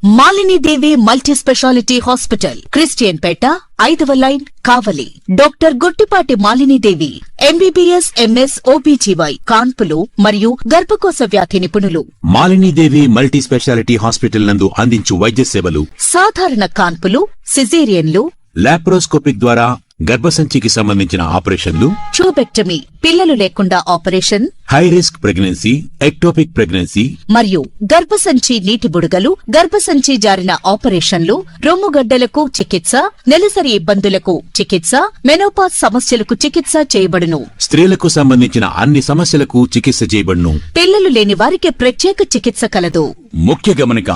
Malini Devi multi speciality hospital, Christian Peta, 5వ line, Kavali. Doctor Guttipati Malinidevi, MBBS, MS, OBGY, కాన్పులు మరియు గర్భకోశ వ్యాధి నిపుణులు. మాలినీదేవి మల్టీ స్పెషాలిటీ హాస్పిటల్ నందు అందించు వైద్య సేవలు: సాధారణ కాన్పులు, సిజేరియన్లు, లాప్రోస్కోపిక్ ద్వారా గర్భసంచికి సంబంధించిన ఆపరేషన్లు, ట్యూబెక్టమీ, పిల్లలు లేకుండా operation, high risk pregnancy, ectopic pregnancy మరియు గర్భసంచి నీటి బుడగలు, గర్భసంచి జారిన ఆపరేషన్లు, రొమ్ముగడ్డలకు చికిత్స, నెలసరి ఇబ్బందులకు చికిత్స, మెనోపాజ్ సమస్యలకు చికిత్స చేయబడును. స్త్రీలకు సంబంధించిన అన్ని సమస్యలకు చికిత్స చేయబడును. పిల్లలు లేని వారికి ప్రత్యేక చికిత్స కలదు. ముఖ్య గమనిక: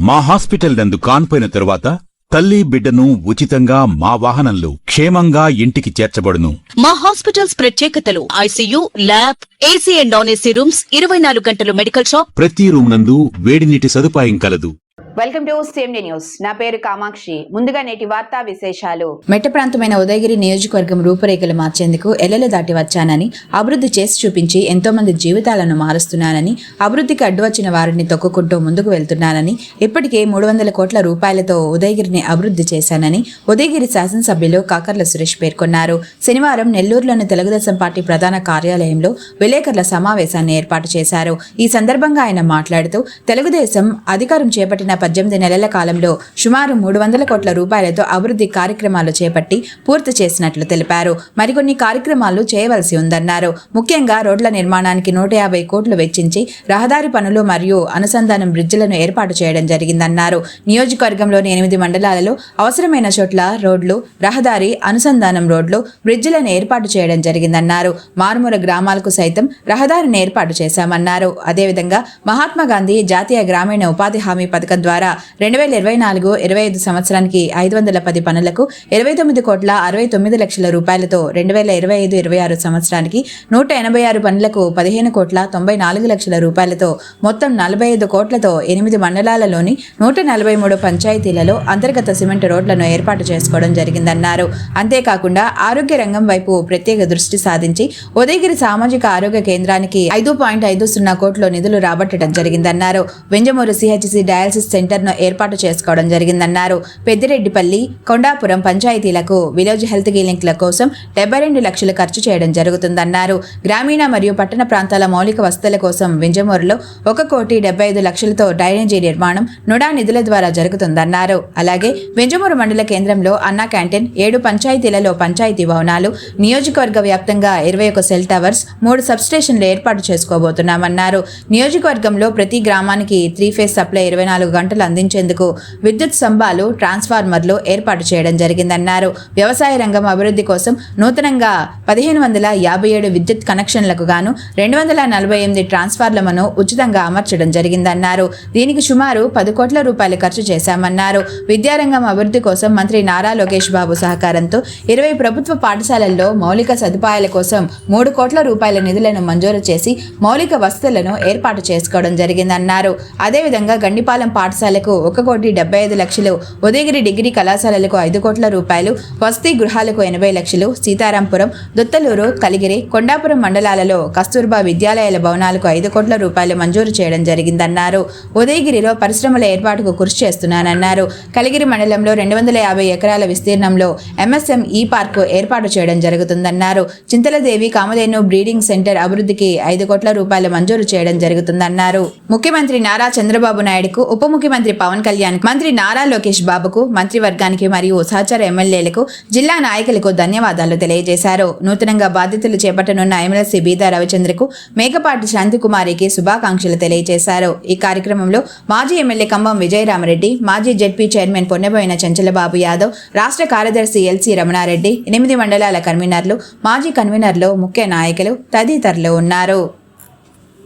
మా హాస్పిటల్ నందు కాన్పోయిన తరువాత తల్లి బిడ్డను ఉచితంగా మా వాహనంలో క్షేమంగా ఇంటికి చేర్చబడును. మా హాస్పిటల్స్ ప్రత్యేకతలు: ICU, lab, AC and non AC rooms, 24 గంటలు మెడికల్ షాప్, ప్రతి రూమ్ నందు వేడి నీటి సదుపాయం కలదు. Welcome to CMD news. నా పేరు కామాక్షి. ముందుగా నేటి వార్తా విశేషాలు. మెట్ట ప్రాంతమైన ఉదయగిరి నియోజకవర్గం రూపురేఖలు మార్చేందుకు ఎల్లలు దాటి వచ్చానని, అభివృద్ధి చేసి చూపించి ఎంతో మంది జీవితాలను మారుస్తున్నానని, అభివృద్ధికి అడ్డు వచ్చిన వారిని తొక్కుకుంటూ ముందుకు వెళ్తున్నానని, ఇప్పటికే 300 కోట్ల రూపాయలతో ఉదయగిరిని అభివృద్ధి చేశానని ఉదయగిరి శాసనసభ్యులు కాకర్ల సురేష్ పేర్కొన్నారు. శనివారం నెల్లూరులోని తెలుగుదేశం పార్టీ ప్రధాన కార్యాలయంలో విలేకరుల సమావేశాన్ని ఏర్పాటు చేశారు. ఈ సందర్భంగా ఆయన మాట్లాడుతూ, తెలుగుదేశం అధికారం చేపట్టిన 18 నెలల కాలంలో సుమారు 300 కోట్ల రూపాయలతో అభివృద్ధి కార్యక్రమాలు చేపట్టి పూర్తి చేసినట్లు తెలిపారు. మరికొన్ని కార్యక్రమాలు చేయవలసి ఉందన్నారు. ముఖ్యంగా రోడ్ల నిర్మాణానికి 150 కోట్లు వెచ్చించి రహదారి పనులు మరియు అనుసంధానం బ్రిడ్జిలను ఏర్పాటు చేయడం జరిగిందన్నారు. నియోజకవర్గంలోని 8 మండలాలలో అవసరమైన చోట్ల రోడ్లు, రహదారి, అనుసంధానం రోడ్లు, బ్రిడ్జిలను ఏర్పాటు చేయడం జరిగిందన్నారు. మారుమూల గ్రామాలకు సైతం రహదారిని ఏర్పాటు చేశామన్నారు. అదేవిధంగా మహాత్మా గాంధీ జాతీయ గ్రామీణ ఉపాధి హామీ పథకం ద్వారా 2024-25 సంవత్సరానికి 510 పనులకు 29 కోట్ల 69 లక్షల రూపాయలతో, 2025-26 సంవత్సరానికి 186 పనులకు 15 కోట్ల 94 లక్షల రూపాయలతో, మొత్తం 45 కోట్లతో 8 మండలాలలోని 143 పంచాయతీలలో అంతర్గత సిమెంట్ రోడ్లను ఏర్పాటు చేసుకోవడం జరిగిందన్నారు. అంతేకాకుండా ఆరోగ్య రంగం వైపు ప్రత్యేక దృష్టి సాధించి ఉదయగిరి సామాజిక ఆరోగ్య కేంద్రానికి 5.50 కోట్ల నిధులు రాబట్టడం జరిగిందన్నారు. వెంజమూరు సిహెచ్సి డయాలసిస్ సెంటర్ను ఏర్పాటు చేసుకోవడం జరిగిందన్నారు. పెద్దిరెడ్డిపల్లి, కొండాపురం పంచాయతీలకు విలేజ్ హెల్త్ క్లినిక్ల కోసం 72 లక్షలు ఖర్చు చేయడం జరుగుతుందన్నారు. గ్రామీణ మరియు పట్టణ ప్రాంతాల మౌలిక వసతుల కోసం వింజమూరులో 1,75 లక్షలతో డ్రైనేజీ నిర్మాణం నుడా నిధుల ద్వారా జరుగుతుందన్నారు. అలాగే వింజమూరు మండల కేంద్రంలో అన్నా క్యాంటీన్, 7 పంచాయతీలలో పంచాయతీ భవనాలు, నియోజకవర్గ వ్యాప్తంగా 21 సెల్ టవర్స్, 3 సబ్స్టేషన్లు ఏర్పాటు చేసుకోబోతున్నామన్నారు. నియోజకవర్గంలో ప్రతి గ్రామానికి 3 ఫేజ్ సప్లై 24 గంటలు అందించేందుకు విద్యుత్ స్తంభాలు, ట్రాన్స్ఫార్మర్లు ఏర్పాటు చేయడం జరిగిందన్నారు. వ్యవసాయ రంగం అభివృద్ధి కోసం నూతనంగా 1557 విద్యుత్ కనెక్షన్లకు గాను 248 ట్రాన్స్ఫార్మర్లను ఉచితంగా అమర్చడం జరిగిందన్నారు. దీనికి సుమారు 10 కోట్ల రూపాయలు ఖర్చు చేశామన్నారు. విద్యారంగం అభివృద్ధి కోసం మంత్రి నారా లోకేష్ బాబు సహకారంతో 20 ప్రభుత్వ పాఠశాలల్లో మౌలిక సదుపాయాల కోసం 3 కోట్ల రూపాయల నిధులను మంజూరు చేసి మౌలిక వసతులను ఏర్పాటు చేసుకోవడం జరిగిందన్నారు. అదేవిధంగా గండిపాలెం పాఠశాలకు 1,75 లక్షలు, ఉదయగిరి డిగ్రీ కళాశాలలకు 5 కోట్ల రూపాయలు, వసతి గృహాలకు 80 లక్షలు, సీతారాంపురం, దుత్తలూరు, కలిగిరి, కొండాపురం మండలాలలో కస్తూర్బా విద్యాలయాల భవనాలకు 5 కోట్ల రూపాయలు మంజూరు చేయడం జరిగిందన్నారు. ఉదయగిరిలో పరిశ్రమల ఏర్పాటుకు కృషి చేస్తున్నానన్నారు. కలిగిరి మండలంలో 250 ఎకరాల విస్తీర్ణంలో ఎంఎస్ఎంఈ పార్కు ఏర్పాటు చేయడం జరుగుతుందన్నారు. చింతలదేవి కామధేను బ్రీడింగ్ సెంటర్ అభివృద్ధికి 5 కోట్ల రూపాయలు మంజూరు చేయడం జరుగుతుందన్నారు. ముఖ్యమంత్రి నారా చంద్రబాబు నాయుడుకు, ఉప ముఖ్యమంత్రి పవన్ కళ్యాణ్, మంత్రి నారా లోకేష్ బాబుకు, మంత్రివర్గానికి మరియు సహచర ఎమ్మెల్యేలకు, జిల్లా నాయకులకు ధన్యవాదాలు తెలియజేశారు. నూతనంగా బాధ్యతలు చేపట్టనున్న ఎమ్మెల్సీ బీదా రవిచంద్రకు, మేకపాటి శాంతికుమారికి శుభాకాంక్షలు తెలియజేశారు. ఈ కార్యక్రమంలో మాజీ ఎమ్మెల్యే కంబం విజయరామరెడ్డి, మాజీ జెడ్పీ చైర్మన్ పొన్నబోయిన చంచలబాబు యాదవ్, రాష్ట్ర కార్యదర్శి ఎల్సీ రమణారెడ్డి, 8 మండలాల కన్వీనర్లు, మాజీ కన్వీనర్లు, ముఖ్య నాయకులు తదితరులు ఉన్నారు.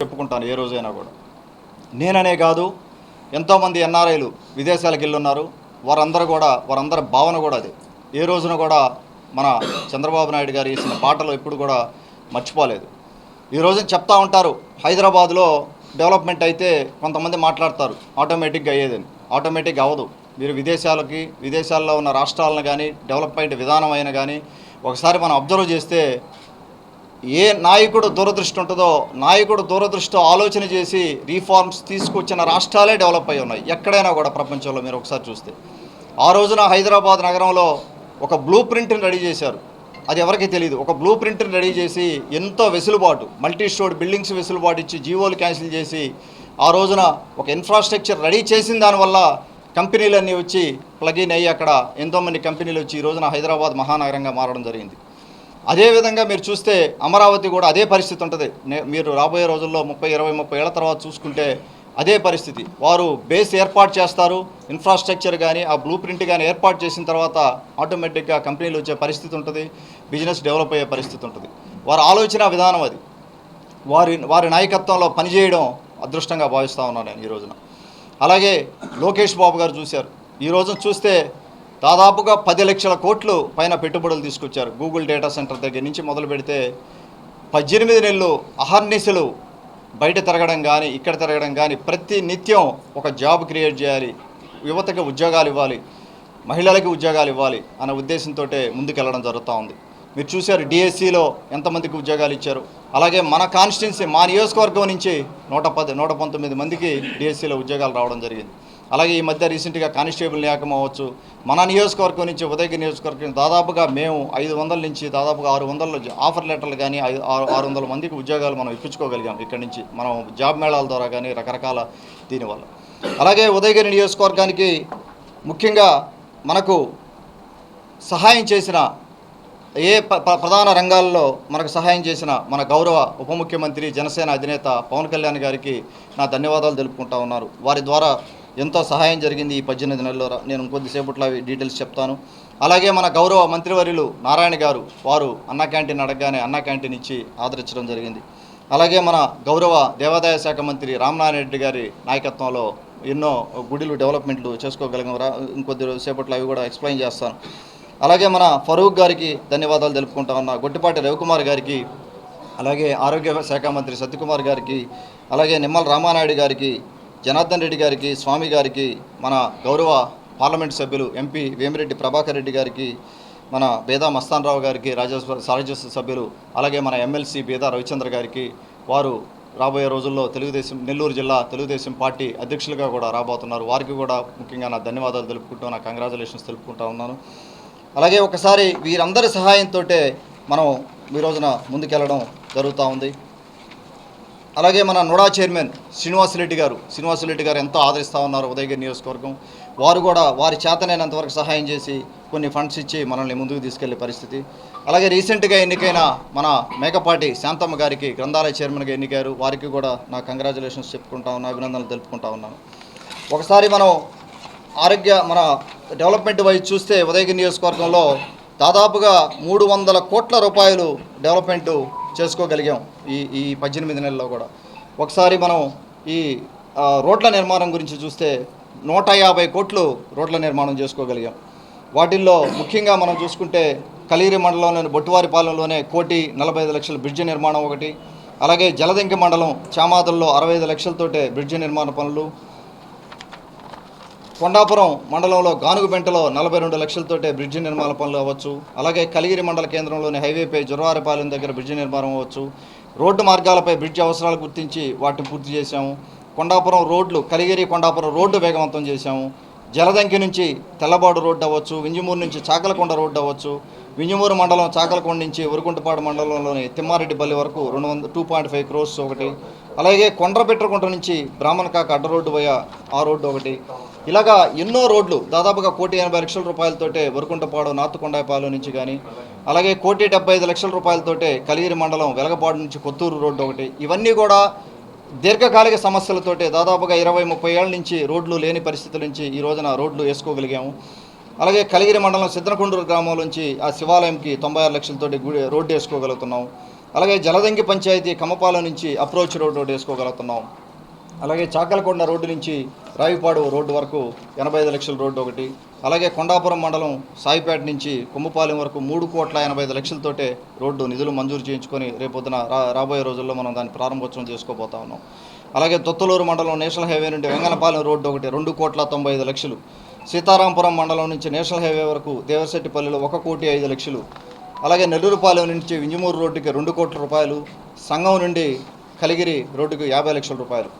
చెప్పుకుంటాను ఏ రోజైనా కూడా. నేననే కాదు, ఎంతోమంది ఎన్ఆర్ఐలు విదేశాలకు వెళ్ళున్నారు. వారందరి భావన కూడా అది. ఏ రోజున కూడా మన చంద్రబాబు నాయుడు గారు వేసిన పాటలు ఎప్పుడు కూడా మర్చిపోలేదు. ఈ రోజున చెప్తా ఉంటారు, హైదరాబాద్లో డెవలప్మెంట్ అయితే కొంతమంది మాట్లాడతారు ఆటోమేటిక్గా అయ్యేదని. ఆటోమేటిక్గా అవ్వదు. మీరు విదేశాల్లో ఉన్న రాష్ట్రాలను కానీ, డెవలప్మెంట్ విధానం అయినా కానీ ఒకసారి మనం అబ్జర్వ్ చేస్తే ఏ నాయకుడు దూరదృష్టి ఉంటుందో నాయకుడు దూరదృష్టి ఆలోచన చేసి రీఫార్మ్స్ తీసుకొచ్చిన రాష్ట్రాలే డెవలప్ అయి ఉన్నాయి ఎక్కడైనా కూడా ప్రపంచంలో. మీరు ఒకసారి చూస్తే ఆ రోజున హైదరాబాద్ నగరంలో ఒక బ్లూ ప్రింట్ని రెడీ చేశారు. అది ఎవరికీ తెలియదు. ఒక బ్లూ ప్రింట్ని రెడీ చేసి ఎంతో వెసులుబాటు, మల్టీ స్టోర్డ్ బిల్డింగ్స్ వెసులుబాటు ఇచ్చి జీవోలు క్యాన్సిల్ చేసి ఆ రోజున ఒక ఇన్ఫ్రాస్ట్రక్చర్ రెడీ చేసిన దానివల్ల కంపెనీలన్నీ వచ్చి ప్లగిన్ అయ్యి అక్కడ ఎంతోమంది కంపెనీలు వచ్చి ఈ రోజున హైదరాబాద్ మహానగరంగా మారడం జరిగింది. అదేవిధంగా మీరు చూస్తే అమరావతి కూడా అదే పరిస్థితి ఉంటుంది. మీరు రాబోయే రోజుల్లో 30 ఏళ్ల తర్వాత చూసుకుంటే అదే పరిస్థితి. వారు బేస్ ఏర్పాటు చేస్తారు, ఇన్ఫ్రాస్ట్రక్చర్ కానీ ఆ బ్లూ ప్రింట్ కానీ ఏర్పాటు చేసిన తర్వాత ఆటోమేటిక్గా కంపెనీలు వచ్చే పరిస్థితి ఉంటుంది, బిజినెస్ డెవలప్ అయ్యే పరిస్థితి ఉంటుంది. వారి ఆలోచన విధానం అది. వారి నాయకత్వంలో పనిచేయడం అదృష్టంగా భావిస్తూ ఉన్నాను నేను ఈ రోజున. అలాగే లోకేష్ బాబు గారు చూశారు. ఈ రోజున చూస్తే దాదాపుగా 10 లక్షల కోట్లు పైన పెట్టుబడులు తీసుకొచ్చారు. గూగుల్ డేటా సెంటర్ దగ్గర నుంచి మొదలు పెడితే 18 నెలలు అహర్నిశలు బయట తిరగడం కానీ ఇక్కడ తిరగడం కానీ ప్రతి నిత్యం ఒక జాబ్ క్రియేట్ చేయాలి, యువతకి ఉద్యోగాలు ఇవ్వాలి, మహిళలకి ఉద్యోగాలు ఇవ్వాలి అనే ఉద్దేశంతో ముందుకెళ్ళడం జరుగుతూ ఉంది. మీరు చూశారు డిఎస్సిలో ఎంతమందికి ఉద్యోగాలు ఇచ్చారు. అలాగే మన కాన్స్టిట్యున్సీ మా నియోజకవర్గం నుంచి 119 మందికి డిఎస్సిలో ఉద్యోగాలు రావడం జరిగింది. అలాగే ఈ మధ్య రీసెంట్గా కానిస్టేబుల్ నియామకం అవ్వచ్చు. మన నియోజకవర్గం నుంచి ఉదయగిరి నియోజకవర్గం దాదాపుగా మేము 500 నుంచి దాదాపుగా 600 ఆఫర్ లెటర్లు కానీ 600 మందికి ఉద్యోగాలు మనం ఇప్పించుకోగలిగాం ఇక్కడి నుంచి మనం జాబ్ మేళాల ద్వారా కానీ రకరకాల దీనివల్ల. అలాగే ఉదయగిరి నియోజకవర్గానికి ముఖ్యంగా మనకు సహాయం చేసిన ప్రధాన రంగాల్లో మనకు సహాయం చేసిన మన గౌరవ ఉప ముఖ్యమంత్రి జనసేన అధినేత పవన్ కళ్యాణ్ గారికి నా ధన్యవాదాలు తెలుపుకుంటా ఉన్నారు. వారి ద్వారా ఎంతో సహాయం జరిగింది ఈ 18 నెలల్లో. నేను కొద్దిసేపట్లో అవి డీటెయిల్స్ చెప్తాను. అలాగే మన గౌరవ మంత్రివర్యులు నారాయణ గారు వారు అన్నా క్యాంటీన్ అడగగానే అన్నా క్యాంటీన్ ఇచ్చి ఆదరించడం జరిగింది. అలాగే మన గౌరవ దేవాదాయ శాఖ మంత్రి రామనారాయణ రెడ్డి గారి నాయకత్వంలో ఎన్నో గుడిలు డెవలప్మెంట్లు చేసుకోగలిగాం. ఇంకొద్ది సేపట్లో అవి కూడా ఎక్స్ప్లెయిన్ చేస్తాను. అలాగే మన ఫరూక్ గారికి ధన్యవాదాలు తెలుపుకుంటా ఉన్నా, గొట్టిపాటి రవికుమార్ గారికి, అలాగే ఆరోగ్య శాఖ మంత్రి సత్యకుమార్ గారికి, అలాగే నిమ్మల రామానాయుడు గారికి, జనార్దన్ రెడ్డి గారికి, స్వామి గారికి, మన గౌరవ పార్లమెంట్ సభ్యులు ఎంపీ వేమిరెడ్డి ప్రభాకర్ రెడ్డి గారికి, మన బేదా మస్తాన్ రావు గారికి, రాజ్యసభ సభ్యులు, అలాగే మన ఎమ్మెల్సీ బేదా రవిచంద్ర గారికి, వారు రాబోయే రోజుల్లో నెల్లూరు జిల్లా తెలుగుదేశం పార్టీ అధ్యక్షులుగా కూడా రాబోతున్నారు. వారికి కూడా ముఖ్యంగా నా ధన్యవాదాలు తెలుపుకుంటూ నా కంగ్రాచులేషన్స్ తెలుపుకుంటా ఉన్నాను. అలాగే ఒకసారి వీరందరి సహాయంతో మనం ఈ రోజున ముందుకెళ్ళడం జరుగుతూ ఉంది. అలాగే మన నుడా చైర్మన్ శ్రీనివాసరెడ్డి గారు ఎంతో ఆదరిస్తూ ఉన్నారు ఉదయగిరి నియోజకవర్గం. వారు కూడా వారి చేతనైనంతవరకు సహాయం చేసి కొన్ని ఫండ్స్ ఇచ్చి మనల్ని ముందుకు తీసుకెళ్లే పరిస్థితి. అలాగే రీసెంట్గా ఎన్నికైన మన మేకపాటి శాంతమ్మ గారికి గ్రంథాలయ చైర్మన్గా ఎన్నికారు. వారికి కూడా నా కంగ్రాచులేషన్స్ చెప్పుకుంటా ఉన్నా, అభినందనలు తెలుపుకుంటా ఉన్నాను. ఒకసారి మనం మన డెవలప్మెంట్ వైజ్ చూస్తే ఉదయగిరి నియోజకవర్గంలో దాదాపుగా 300 కోట్ల రూపాయలు డెవలప్మెంట్ చేసుకోగలిగాం ఈ 18 నెలల్లో కూడా. ఒకసారి మనం ఈ రోడ్ల నిర్మాణం గురించి చూస్తే 150 కోట్లు రోడ్ల నిర్మాణం చేసుకోగలిగాం. వాటిల్లో ముఖ్యంగా మనం చూసుకుంటే కలిగిరి మండలంలోని బొట్టువారిపాలెంలోనే 1,45,00,000 బ్రిడ్జి నిర్మాణం ఒకటి. అలాగే జలదంకి మండలం చామాదుల్లో 65 లక్షలతోటే బ్రిడ్జి నిర్మాణ పనులు. కొండాపురం మండలంలో గానుగుబెంటలో 42 లక్షలతోటే బ్రిడ్జి నిర్మాణ పనులు అవ్వచ్చు. అలాగే కలిగిరి మండల కేంద్రంలోని హైవేపై జొరవారిపాలెం దగ్గర బ్రిడ్జి నిర్మాణం అవ్వచ్చు. రోడ్డు మార్గాలపై బ్రిడ్జి అవసరాలు గుర్తించి వాటిని పూర్తి చేశాము. కలిగిరి కొండాపురం రోడ్డు వేగవంతం చేశాము. జలదంకి నుంచి తెల్లబాడు రోడ్డు అవ్వచ్చు, వింజమూరు నుంచి చాకలకొండ రోడ్డు అవ్వచ్చు, వింజమూరు మండలం చాకలకొండ నుంచి ఉరుకుంటపాడు మండలంలోని తిమ్మారెడ్డిపల్లి వరకు 2.5 crores ఒకటి. అలాగే కొండ్రపెట్టకుంట నుంచి బ్రాహ్మణకాక అడ్డ రోడ్డు పోయే ఆ రోడ్డు ఒకటి. ఇలాగా ఎన్నో రోడ్లు దాదాపుగా 1,80,00,000 రూపాయలతోటే వరకుంటపాడు నాతుకొండాపాలెం నుంచి కానీ, అలాగే 1,75,00,000 రూపాయలతోటే కలిగిరి మండలం వెలగపాడు నుంచి కొత్తూరు రోడ్డు ఒకటి. ఇవన్నీ కూడా దీర్ఘకాలిక సమస్యలతోటే దాదాపుగా 20-30 ఏళ్ళ నుంచి రోడ్లు లేని పరిస్థితుల నుంచి ఈ రోజున రోడ్లు వేసుకోగలిగాము. అలాగే కలిగిరి మండలం సిద్ధనకొండూరు గ్రామం నుంచి ఆ శివాలయంకి 96 లక్షలతోటి రోడ్డు వేసుకోగలుగుతున్నాం. అలాగే జలదంకి పంచాయతీ కమ్మపాలెం నుంచి అప్రోచ్ రోడ్డు వేసుకోగలుగుతున్నాం. అలాగే చాకలకొండ రోడ్డు నుంచి రావిపాడు రోడ్డు వరకు 85 లక్షల రోడ్డు ఒకటి. అలాగే కొండాపురం మండలం సాయిపేట నుంచి కొమ్మపాలెం వరకు 3,85 లక్షలతోటే రోడ్డు నిధులు మంజూరు చేయించుకొని రేపొద్దున రాబోయే రోజుల్లో మనం దాన్ని ప్రారంభోత్సవం చేసుకోబోతా ఉన్నాం. అలాగే తొత్తలూరు మండలం నేషనల్ హైవే నుండి వెంగనపాలెం రోడ్డు ఒకటి 2,95 లక్షలు. సీతారాంపురం మండలం నుంచి నేషనల్ హైవే వరకు దేవశెట్టిపల్లిలో 1,05 లక్షలు. అలాగే నెల్లూరుపాలెం నుంచి వింజమూరు రోడ్డుకి 2 కోట్ల రూపాయలు, సంగం నుండి కలిగిరి రోడ్డుకు 50 లక్షల రూపాయలు.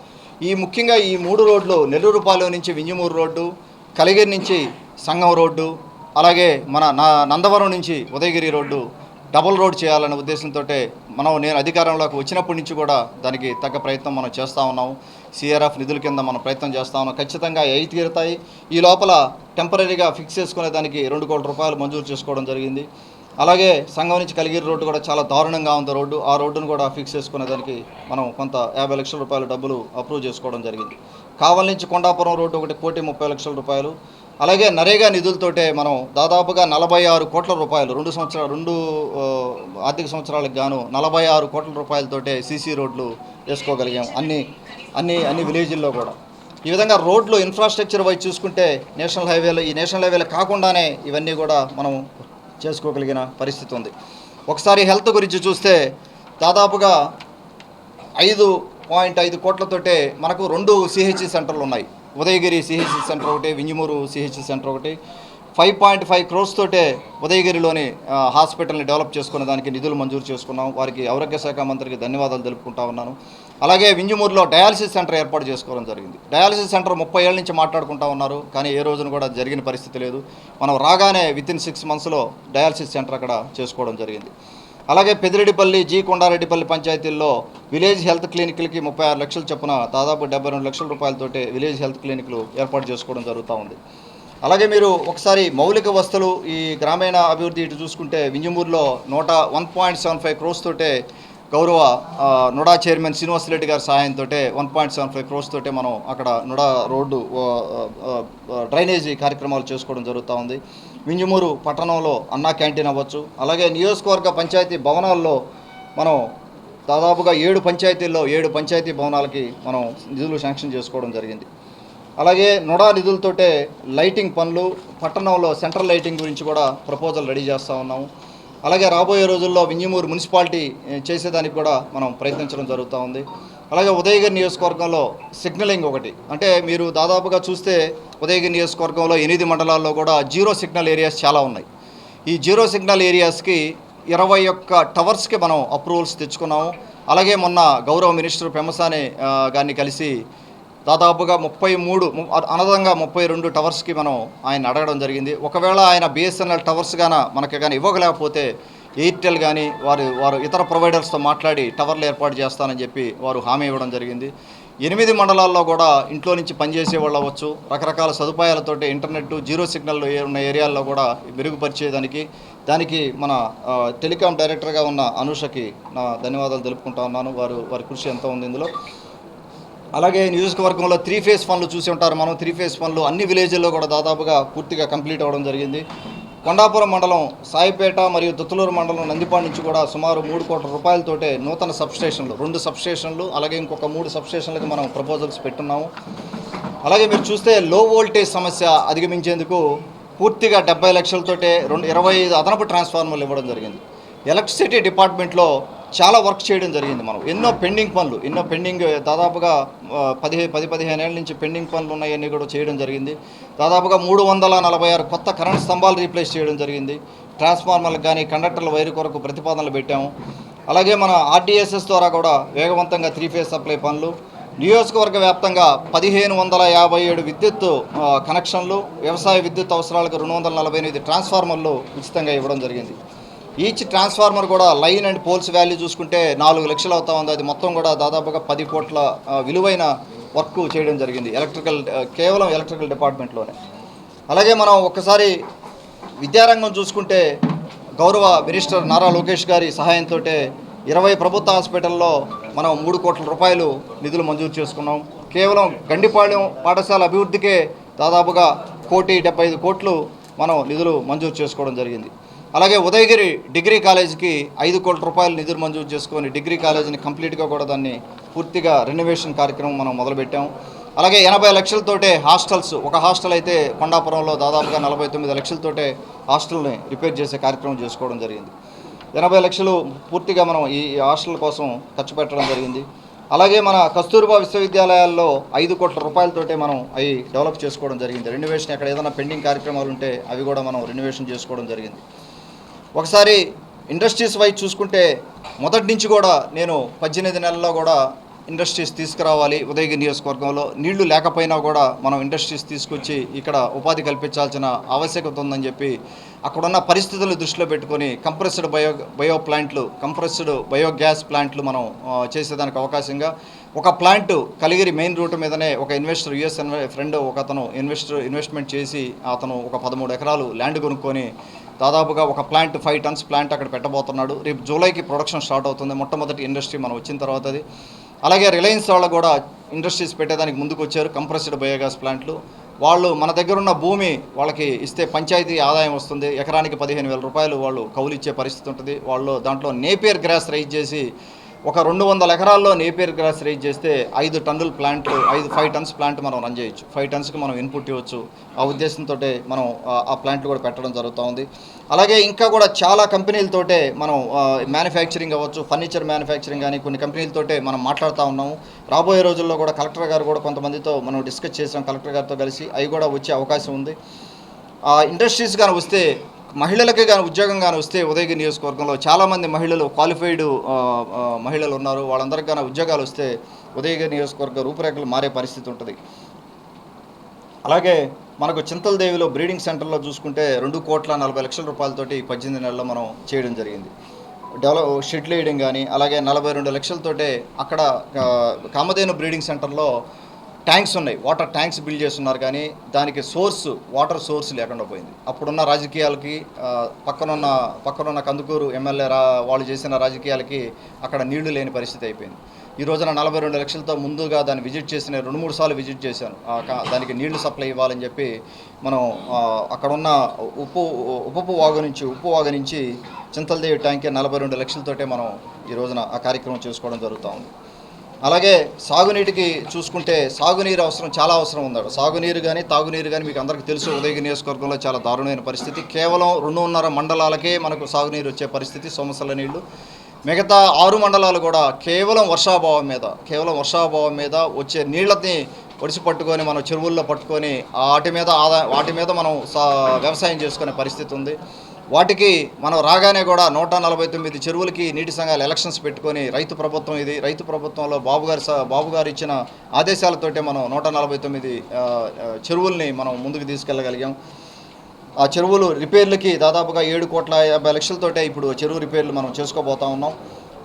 ముఖ్యంగా ఈ 3 రోడ్లు, నెల్లూరుపాలెం నుంచి వింజమూరు రోడ్డు, కలిగిరి నుంచి సంగం రోడ్డు, అలాగే మన నందవరం నుంచి ఉదయగిరి రోడ్డు డబుల్ రోడ్ చేయాలనే ఉద్దేశంతో నేను అధికారంలోకి వచ్చినప్పటి నుంచి కూడా దానికి తగ్గ ప్రయత్నం మనం చేస్తూ ఉన్నాము. సిఆర్ఎఫ్ నిధుల కింద మనం ప్రయత్నం చేస్తూ ఉన్నాం. ఖచ్చితంగా అయి తీరుతాయి. ఈ లోపల టెంపరీగా ఫిక్స్ చేసుకునే దానికి 2 కోట్ల రూపాయలు మంజూరు చేసుకోవడం జరిగింది. అలాగే సంగం నుంచి కలిగిరి రోడ్డు కూడా చాలా దారుణంగా ఉంది రోడ్డు. ఆ రోడ్డును కూడా ఫిక్స్ చేసుకునే దానికి మనం కొంత 50 లక్షల రూపాయల డబ్బులు అప్రూవ్ చేసుకోవడం జరిగింది. కావలి నుంచి కొండాపురం రోడ్డు 1,30 లక్షల రూపాయలు. అలాగే నరేగా నిధులతోటే మనం దాదాపుగా 46 కోట్ల రూపాయలు 2 ఆర్థిక సంవత్సరాలకు గాను 46 కోట్ల రూపాయలతోటే సీసీ రోడ్లు వేసుకోగలిగాం అన్ని విలేజ్ల్లో కూడా. ఈ విధంగా రోడ్లు ఇన్ఫ్రాస్ట్రక్చర్ వైజ్ చూసుకుంటే ఈ నేషనల్ హైవేలు కాకుండానే ఇవన్నీ కూడా మనం చేసుకోగలిగిన పరిస్థితి ఉంది. ఒకసారి హెల్త్ గురించి చూస్తే దాదాపుగా 5.5 కోట్లతోటే మనకు 2 సిహెచ్సి సెంటర్లు ఉన్నాయి. ఉదయగిరి సిహెచ్సి సెంటర్ ఒకటి, వింజమూరు సిహెచ్సి సెంటర్ ఒకటి. 5.5 crores తోటే ఉదయగిరిలోని హాస్పిటల్ని డెవలప్ చేసుకునే దానికి నిధులు మంజూరు చేసుకున్నాం. వారికి ఆరోగ్య శాఖ మంత్రికి ధన్యవాదాలు తెలుపుకుంటా ఉన్నాను. అలాగే వింజమూరులో డయాలసిస్ సెంటర్ ఏర్పాటు చేసుకోవడం జరిగింది. డయాలసిస్ సెంటర్ 30 ఏళ్ళ నుంచి మాట్లాడుకుంటా ఉన్నారు, కానీ ఏ రోజున కూడా జరిగిన పరిస్థితి లేదు. మనం రాగానే వితిన్ 6 monthsలో డయాలసిస్ సెంటర్ అక్కడ చేసుకోవడం జరిగింది. అలాగే పెదిరెడ్డిపల్లి, కొండారెడ్డిపల్లి పంచాయతీల్లో విలేజ్ హెల్త్ క్లినిక్లకి 36 లక్షల చొప్పున దాదాపు 72 లక్షల రూపాయలతోటి విలేజ్ హెల్త్ క్లినిక్లు ఏర్పాటు చేసుకోవడం జరుగుతూ ఉంది. అలాగే మీరు ఒకసారి మౌలిక వసతులు ఈ గ్రామీణ అభివృద్ధి ఇటు చూసుకుంటే వింజమూరులో 1.75 crores తోటే గౌరవ నుడా చైర్మన్ శ్రీనివాసరెడ్డి గారి సహాయంతో 1.75 crores తోటే మనం అక్కడ నుడా రోడ్డు డ్రైనేజీ కార్యక్రమాలు చేసుకోవడం జరుగుతూ ఉంది. వింజమూరు పట్టణంలో అన్నా క్యాంటీన్ అవ్వచ్చు. అలాగే నియోజకవర్గ పంచాయతీ భవనాల్లో మనం దాదాపుగా 7 పంచాయతీల్లో 7 పంచాయతీ భవనాలకి మనం నిధులు శాంక్షన్ చేసుకోవడం జరిగింది. అలాగే నుడా నిధులతోటే లైటింగ్ పనులు, పట్టణంలో సెంట్రల్ లైటింగ్ గురించి కూడా ప్రపోజల్ రెడీ చేస్తూ ఉన్నాము. అలాగే రాబోయే రోజుల్లో వింజమూరు మున్సిపాలిటీ చేసేదానికి కూడా మనం ప్రయత్నించడం జరుగుతూ ఉంది. అలాగే ఉదయగిరి నియోజకవర్గంలో సిగ్నలింగ్ ఒకటి, అంటే మీరు దాదాపుగా చూస్తే ఉదయగిరి నియోజకవర్గంలో 8 మండలాల్లో కూడా జీరో సిగ్నల్ ఏరియాస్ చాలా ఉన్నాయి. ఈ జీరో సిగ్నల్ ఏరియాస్కి 21 టవర్స్కి మనం అప్రూవల్స్ తెచ్చుకున్నాము. అలాగే మొన్న గౌరవ మినిస్టర్ పెమ్మసాని గారిని కలిసి దాదాపుగా 32 టవర్స్కి మనం ఆయన అడగడం జరిగింది. ఒకవేళ ఆయన బిఎస్ఎన్ఎల్ టవర్స్ మనకి ఇవ్వగలేకపోతే ఎయిర్టెల్ కానీ వారు ఇతర ప్రొవైడర్స్తో మాట్లాడి టవర్లు ఏర్పాటు చేస్తానని చెప్పి వారు హామీ ఇవ్వడం జరిగింది. 8 మండలాల్లో కూడా ఇంట్లో నుంచి పనిచేసే వాళ్ళు అవ్వచ్చు, రకరకాల సదుపాయాలతోటి ఇంటర్నెట్ జీరో సిగ్నల్ ఉన్న ఏరియాల్లో కూడా దానికి మన టెలికాం డైరెక్టర్గా ఉన్న అనూషకి నా ధన్యవాదాలు తెలుపుకుంటా ఉన్నాను. వారి కృషి ఎంతో ఉంది ఇందులో. అలాగే నియోజకవర్గంలో 3 phase పనులు చూసి ఉంటారు మనం. 3 phase పనులు అన్ని విలేజ్ల్లో కూడా దాదాపుగా పూర్తిగా కంప్లీట్ అవ్వడం జరిగింది. కొండాపురం మండలం సాయిపేట మరియు దుత్తలూరు మండలం నందిపాడు నుంచి కూడా సుమారు 3 కోట్ల రూపాయలతోటే నూతన సబ్స్టేషన్లు 2 సబ్స్టేషన్లు అలాగే ఇంకొక 3 సబ్స్టేషన్లకు మనం ప్రపోజల్స్ పెట్టున్నాము. అలాగే మీరు చూస్తే లో వోల్టేజ్ సమస్య అధిగమించేందుకు పూర్తిగా 70 లక్షలతోటే 25 అదనపు ట్రాన్స్ఫార్మర్లు ఇవ్వడం జరిగింది. ఎలక్ట్రిసిటీ డిపార్ట్మెంట్లో చాలా వర్క్ చేయడం జరిగింది. మనం ఎన్నో పెండింగ్ దాదాపుగా 10-15 ఏళ్ళ నుంచి పెండింగ్ పనులు ఉన్నాయన్నీ కూడా చేయడం జరిగింది. దాదాపుగా 346 కొత్త కరెంట్ స్తంభాలు రీప్లేస్ చేయడం జరిగింది. ట్రాన్స్ఫార్మర్లకు కానీ కండక్టర్ల వైరు కొరకు ప్రతిపాదనలు పెట్టాము. అలాగే మన RDSS ద్వారా కూడా వేగవంతంగా 3 phase సప్లై పనులు, నియోజకవర్గ వ్యాప్తంగా 1557 విద్యుత్ కనెక్షన్లు, వ్యవసాయ విద్యుత్ అవసరాలకు 248 ట్రాన్స్ఫార్మర్లు ఉచితంగా ఇవ్వడం జరిగింది. ఈచ్ ట్రాన్స్ఫార్మర్ కూడా లైన్ అండ్ పోల్స్ వాల్యూ చూసుకుంటే 4 లక్షలు అవుతా ఉంది. అది మొత్తం కూడా దాదాపుగా 10 కోట్ల విలువైన వర్క్ చేయడం జరిగింది కేవలం ఎలక్ట్రికల్ డిపార్ట్మెంట్లోనే. అలాగే మనం ఒక్కసారి విద్యారంగం చూసుకుంటే గౌరవ మినిస్టర్ నారా లోకేష్ గారి సహాయంతో 20 ప్రభుత్వ హాస్పిటల్లో మనం 3 కోట్ల రూపాయలు నిధులు మంజూరు చేసుకున్నాం. కేవలం గండిపాళ్యం పాఠశాల అభివృద్ధికే దాదాపుగా 1,75 కోట్లు మనం నిధులు మంజూరు చేసుకోవడం జరిగింది. అలాగే ఉదయగిరి డిగ్రీ కాలేజీకి 5 కోట్ల రూపాయలు నిధులు మంజూరు చేసుకొని డిగ్రీ కాలేజీని కంప్లీట్గా కూడా దాన్ని పూర్తిగా రెనోవేషన్ కార్యక్రమం మనం మొదలుపెట్టాం. అలాగే 80 లక్షలతోటే హాస్టల్స్, ఒక హాస్టల్ అయితే కొండాపురంలో దాదాపుగా 49 లక్షలతోటే హాస్టల్ని రిపేర్ చేసే కార్యక్రమం చేసుకోవడం జరిగింది. 80 లక్షలు పూర్తిగా మనం ఈ హాస్టల్ కోసం ఖర్చు పెట్టడం జరిగింది. అలాగే మన కస్తూర్బా విశ్వవిద్యాలయాల్లో 5 కోట్ల రూపాయలతోటే మనం అవి డెవలప్ చేసుకోవడం జరిగింది. రెనోవేషన్ ఎక్కడ ఏదైనా పెండింగ్ కార్యక్రమాలు ఉంటే అవి కూడా మనం రెనోవేషన్ చేసుకోవడం జరిగింది. ఒకసారి ఇండస్ట్రీస్ వైజ్ చూసుకుంటే మొదటి నుంచి కూడా నేను 18 నెలల్లో కూడా ఇండస్ట్రీస్ తీసుకురావాలి. ఉదయగిరి నియోజకవర్గంలో నీళ్లు లేకపోయినా కూడా మనం ఇండస్ట్రీస్ తీసుకొచ్చి ఇక్కడ ఉపాధి కల్పించాల్సిన ఆవశ్యకత ఉందని చెప్పి అక్కడున్న పరిస్థితులను దృష్టిలో పెట్టుకొని కంప్రెస్డ్ బయోగ్యాస్ ప్లాంట్లు మనం చేసేదానికి అవకాశంగా ఒక ప్లాంట్ కలిగిరి మెయిన్ రూట్ మీదనే ఒక ఇన్వెస్టర్ యుఎస్ ఫ్రెండ్ ఒక అతను ఇన్వెస్ట్మెంట్ చేసి అతను ఒక 13 ఎకరాలు ల్యాండ్ కొనుక్కొని దాదాపుగా ఒక 5 టన్స్ ప్లాంట్ అక్కడ పెట్టబోతున్నాడు. రేపు జూలైకి ప్రొడక్షన్ స్టార్ట్ అవుతుంది. మొట్టమొదటి ఇండస్ట్రీ మనం వచ్చిన తర్వాత అది. అలాగే రిలయన్స్ వాళ్ళు కూడా ఇండస్ట్రీస్ పెట్టేదానికి ముందుకు వచ్చారు. కంప్రెస్డ్ బయోగ్యాస్ ప్లాంట్లు వాళ్ళు మన దగ్గర ఉన్న భూమి వాళ్ళకి ఇస్తే పంచాయతీ ఆదాయం వస్తుంది. ఎకరానికి 15,000 రూపాయలు వాళ్ళు కౌలు ఇచ్చే పరిస్థితి ఉంటుంది. వాళ్ళు దాంట్లో నేపియర్ గ్రాస్ రైజ్ చేసి ఒక 200 ఎకరాల్లో నేపియర్ గ్రాస్ రైజ్ చేస్తే 5 టన్స్ ప్లాంట్ మనం రన్ చేయొచ్చు. 5 టన్స్కి మనం ఇన్పుట్ ఇవ్వచ్చు. ఆ ఉద్దేశంతో మనం ఆ ప్లాంట్లు కూడా పెట్టడం జరుగుతూ ఉంది. అలాగే ఇంకా కూడా చాలా కంపెనీలతోటే మనం మ్యానుఫ్యాక్చరింగ్ అవ్వచ్చు, ఫర్నిచర్ మ్యానుఫ్యాక్చరింగ్ కానీ కొన్ని కంపెనీలతోటే మనం మాట్లాడుతూ ఉన్నాము. రాబోయే రోజుల్లో కూడా కలెక్టర్ గారు కూడా కొంతమందితో మనం డిస్కస్ చేసాం కలెక్టర్ గారితో కలిసి. అవి కూడా వచ్చే అవకాశం ఉంది. ఇండస్ట్రీస్ కానీ వస్తే మహిళలకి కానీ ఉద్యోగం కానీ వస్తే ఉదయగిరి నియోజకవర్గంలో చాలామంది మహిళలు క్వాలిఫైడ్ మహిళలు ఉన్నారు. వాళ్ళందరికీ కానీ ఉద్యోగాలు వస్తే ఉదయగిరి నియోజకవర్గ రూపురేఖలు మారే పరిస్థితి ఉంటుంది. అలాగే మనకు చింతలదేవిలో బ్రీడింగ్ సెంటర్లో చూసుకుంటే 2,40,00,000 రూపాయలతోటి 18 నెలల్లో మనం చేయడం జరిగింది. షెడ్లు వేయడం కానీ అలాగే 42 లక్షలతోటే అక్కడ కామధేను బ్రీడింగ్ సెంటర్లో ట్యాంక్స్ ఉన్నాయి, వాటర్ ట్యాంక్స్ బిల్డ్ చేస్తున్నారు. కానీ దానికి వాటర్ సోర్స్ లేకుండా పోయింది. అప్పుడున్న రాజకీయాలకి పక్కనున్న కందుకూరు ఎమ్మెల్యే వాళ్ళు చేసిన రాజకీయాలకి అక్కడ నీళ్లు లేని పరిస్థితి అయిపోయింది. ఈ రోజున 42 లక్షలతో ముందుగా దాన్ని విజిట్ చేసిన 2-3 సార్లు విజిట్ చేశాను. దానికి నీళ్లు సప్లై ఇవ్వాలని చెప్పి మనం అక్కడున్న ఉప్పు వాగు నుంచి చింతలదేవి ట్యాంక్కి 42 లక్షలతోటే మనం ఈ రోజున ఆ కార్యక్రమం చేసుకోవడం జరుగుతూ ఉంది. అలాగే సాగునీటికి చూసుకుంటే సాగునీరు చాలా అవసరం ఉందట. సాగునీరు కానీ తాగునీరు కానీ మీకు అందరికీ తెలుసు ఉదయగిరి నియోజకవర్గంలో చాలా దారుణమైన పరిస్థితి. కేవలం 2.5 మండలాలకే మనకు సాగునీరు వచ్చే పరిస్థితి, సోమసల్ల నీళ్లు. మిగతా 6 మండలాలు కూడా కేవలం వర్షాభావం మీద వచ్చే నీళ్ళని ఒడిసి పట్టుకొని మనం చెరువుల్లో పట్టుకొని వాటి మీద మనం వ్యవసాయం చేసుకునే పరిస్థితి ఉంది. వాటికి మనం రాగానే కూడా 149 చెరువులకి నీటి సంఘాలు ఎలక్షన్స్ పెట్టుకొని రైతు ప్రభుత్వం ఇది. రైతు ప్రభుత్వంలో బాబు గారు ఇచ్చిన ఆదేశాలతోటే మనం 149 చెరువుల్ని మనం ముందుకు తీసుకెళ్ళగలిగాం. ఆ చెరువులు రిపేర్లకి దాదాపుగా 7,50,00,000తోటే ఇప్పుడు చెరువు రిపేర్లు మనం చేసుకోబోతా ఉన్నాం.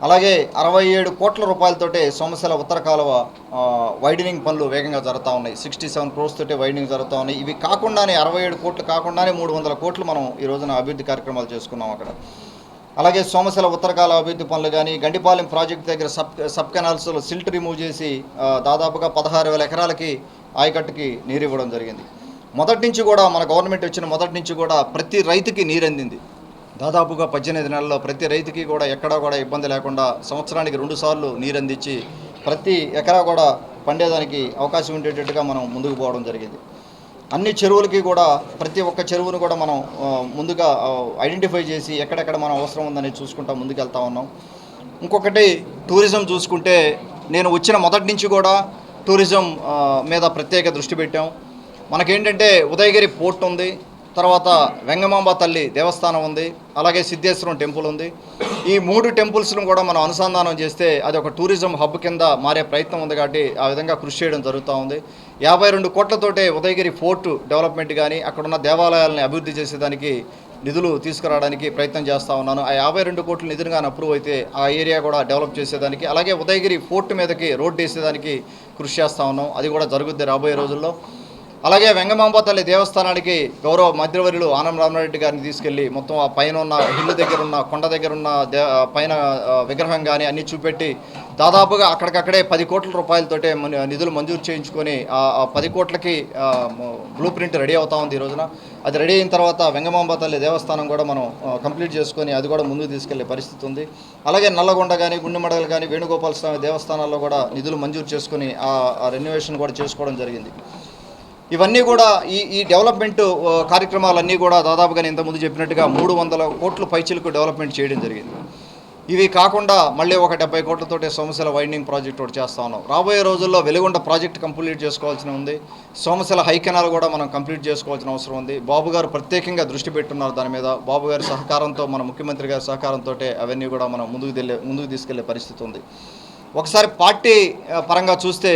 అలాగే 67 కోట్ల రూపాయలతోటే సోమశిల ఉత్తర కాలువ వైడనింగ్ పనులు వేగంగా జరుగుతూ ఉన్నాయి. 67 క్రోర్స్ తోటే వైడనింగ్ జరుగుతూ ఉన్నాయి. ఇవి కాకుండానే 67 కోట్లు కాకుండానే 300 కోట్లు మనం ఈ రోజున అభివృద్ధి కార్యక్రమాలు చేసుకున్నాం అక్కడ. అలాగే సోమశిల ఉత్తర కాలువ అభివృద్ధి పనులు కానీ గండిపాలెం ప్రాజెక్టు దగ్గర సబ్ కెనాల్స్లో సిల్ట్ రిమూవ్ చేసి దాదాపుగా 16,000 ఎకరాలకి ఆయకట్టుకి నీరు ఇవ్వడం జరిగింది. మొదటి నుంచి కూడా మన గవర్నమెంట్ వచ్చిన మొదటి నుంచి కూడా ప్రతి రైతుకి నీరు అందింది. దాదాపుగా 18 నెలల్లో ప్రతి రైతుకి కూడా ఎక్కడా కూడా ఇబ్బంది లేకుండా సంవత్సరానికి 2 సార్లు నీరు అందించి ప్రతి ఎకరా కూడా పండేదానికి అవకాశం ఉండేటట్టుగా మనం ముందుకు పోవడం జరిగింది. అన్ని చెరువులకి కూడా ప్రతి ఒక్క చెరువును కూడా మనం ముందుగా ఐడెంటిఫై చేసి ఎక్కడెక్కడ మనం అవసరం ఉందని చూసుకుంటా ముందుకు వెళ్తా ఉన్నాం. ఇంకొకటి టూరిజం చూసుకుంటే నేను వచ్చిన మొదటి నుంచి కూడా టూరిజం మీద ప్రత్యేక దృష్టి పెట్టాం. మనకేంటంటే ఉదయగిరి పోర్ట్ ఉంది, తర్వాత వెంగమాంబ తల్లి దేవస్థానం ఉంది, అలాగే సిద్ధేశ్వరం టెంపుల్ ఉంది. ఈ 3 టెంపుల్స్ను కూడా మనం అనుసంధానం చేస్తే అది ఒక టూరిజం హబ్ కింద మారే ప్రయత్నం ఉంది. కాబట్టి ఆ విధంగా కృషి చేయడం జరుగుతూ ఉంది. 52 కోట్లతోటే ఉదయగిరి ఫోర్ట్ డెవలప్మెంట్ కానీ అక్కడున్న దేవాలయాలని అభివృద్ధి చేసేదానికి నిధులు తీసుకురావడానికి ప్రయత్నం చేస్తూ ఉన్నాను. ఆ 52 కోట్ల నిధులు కానీ అప్రూవ్ అయితే ఆ ఏరియా కూడా డెవలప్ చేసేదానికి, అలాగే ఉదయగిరి ఫోర్ట్ మీదకి రోడ్డు వేసేదానికి కృషి చేస్తూ ఉన్నాం. అది కూడా జరుగుద్ది రాబోయే రోజుల్లో. అలాగే వెంగమాంబ తల్లి దేవస్థానానికి గౌరవ మంత్రివర్యులు ఆనం రామరెడ్డి గారిని తీసుకెళ్లి మొత్తం ఆ పైన ఉన్న హిల్లు దగ్గర ఉన్న కొండ దగ్గర ఉన్న పైన విగ్రహం కానీ అన్నీ చూపెట్టి దాదాపుగా అక్కడికక్కడే 10 కోట్ల రూపాయలతోటే నిధులు మంజూరు చేయించుకొని ఆ 10 కోట్లకి బ్లూ ప్రింట్ రెడీ అవుతా ఉంది ఈ రోజున. అది రెడీ అయిన తర్వాత వెంగమాంబ తల్లి దేవస్థానం కూడా మనం కంప్లీట్ చేసుకొని అది కూడా ముందుకు తీసుకెళ్లే పరిస్థితి ఉంది. అలాగే నల్లగొండ కానీ గుండెమడగలు కానీ వేణుగోపాల స్వామి దేవస్థానాల్లో కూడా నిధులు మంజూరు చేసుకొని ఆ రెన్యువేషన్ కూడా చేసుకోవడం జరిగింది. ఇవన్నీ కూడా ఈ డెవలప్మెంట్ కార్యక్రమాలన్నీ కూడా దాదాపుగా నేను ఇంతకుముందు చెప్పినట్టుగా 300 కోట్ల పైచిలకు డెవలప్మెంట్ చేయడం జరిగింది. ఇవి కాకుండా మళ్ళీ ఒక 70 కోట్లతోటి సోమశిల వైండింగ్ ప్రాజెక్ట్ ఒకటి చేస్తా ఉన్నాం. రాబోయే రోజుల్లో వెలుగొండ ప్రాజెక్ట్ కంప్లీట్ చేసుకోవాల్సిన ఉంది. సోమశిల హై కెనాల్ కూడా మనం కంప్లీట్ చేసుకోవాల్సిన అవసరం ఉంది. బాబు గారు ప్రత్యేకంగా దృష్టి పెట్టున్నారు దాని మీద. బాబు గారి సహకారంతో, మన ముఖ్యమంత్రి గారి సహకారంతో అవన్నీ కూడా మనం ముందుకు తీసుకెళ్లే పరిస్థితి ఉంది. ఒకసారి పార్టీ పరంగా చూస్తే,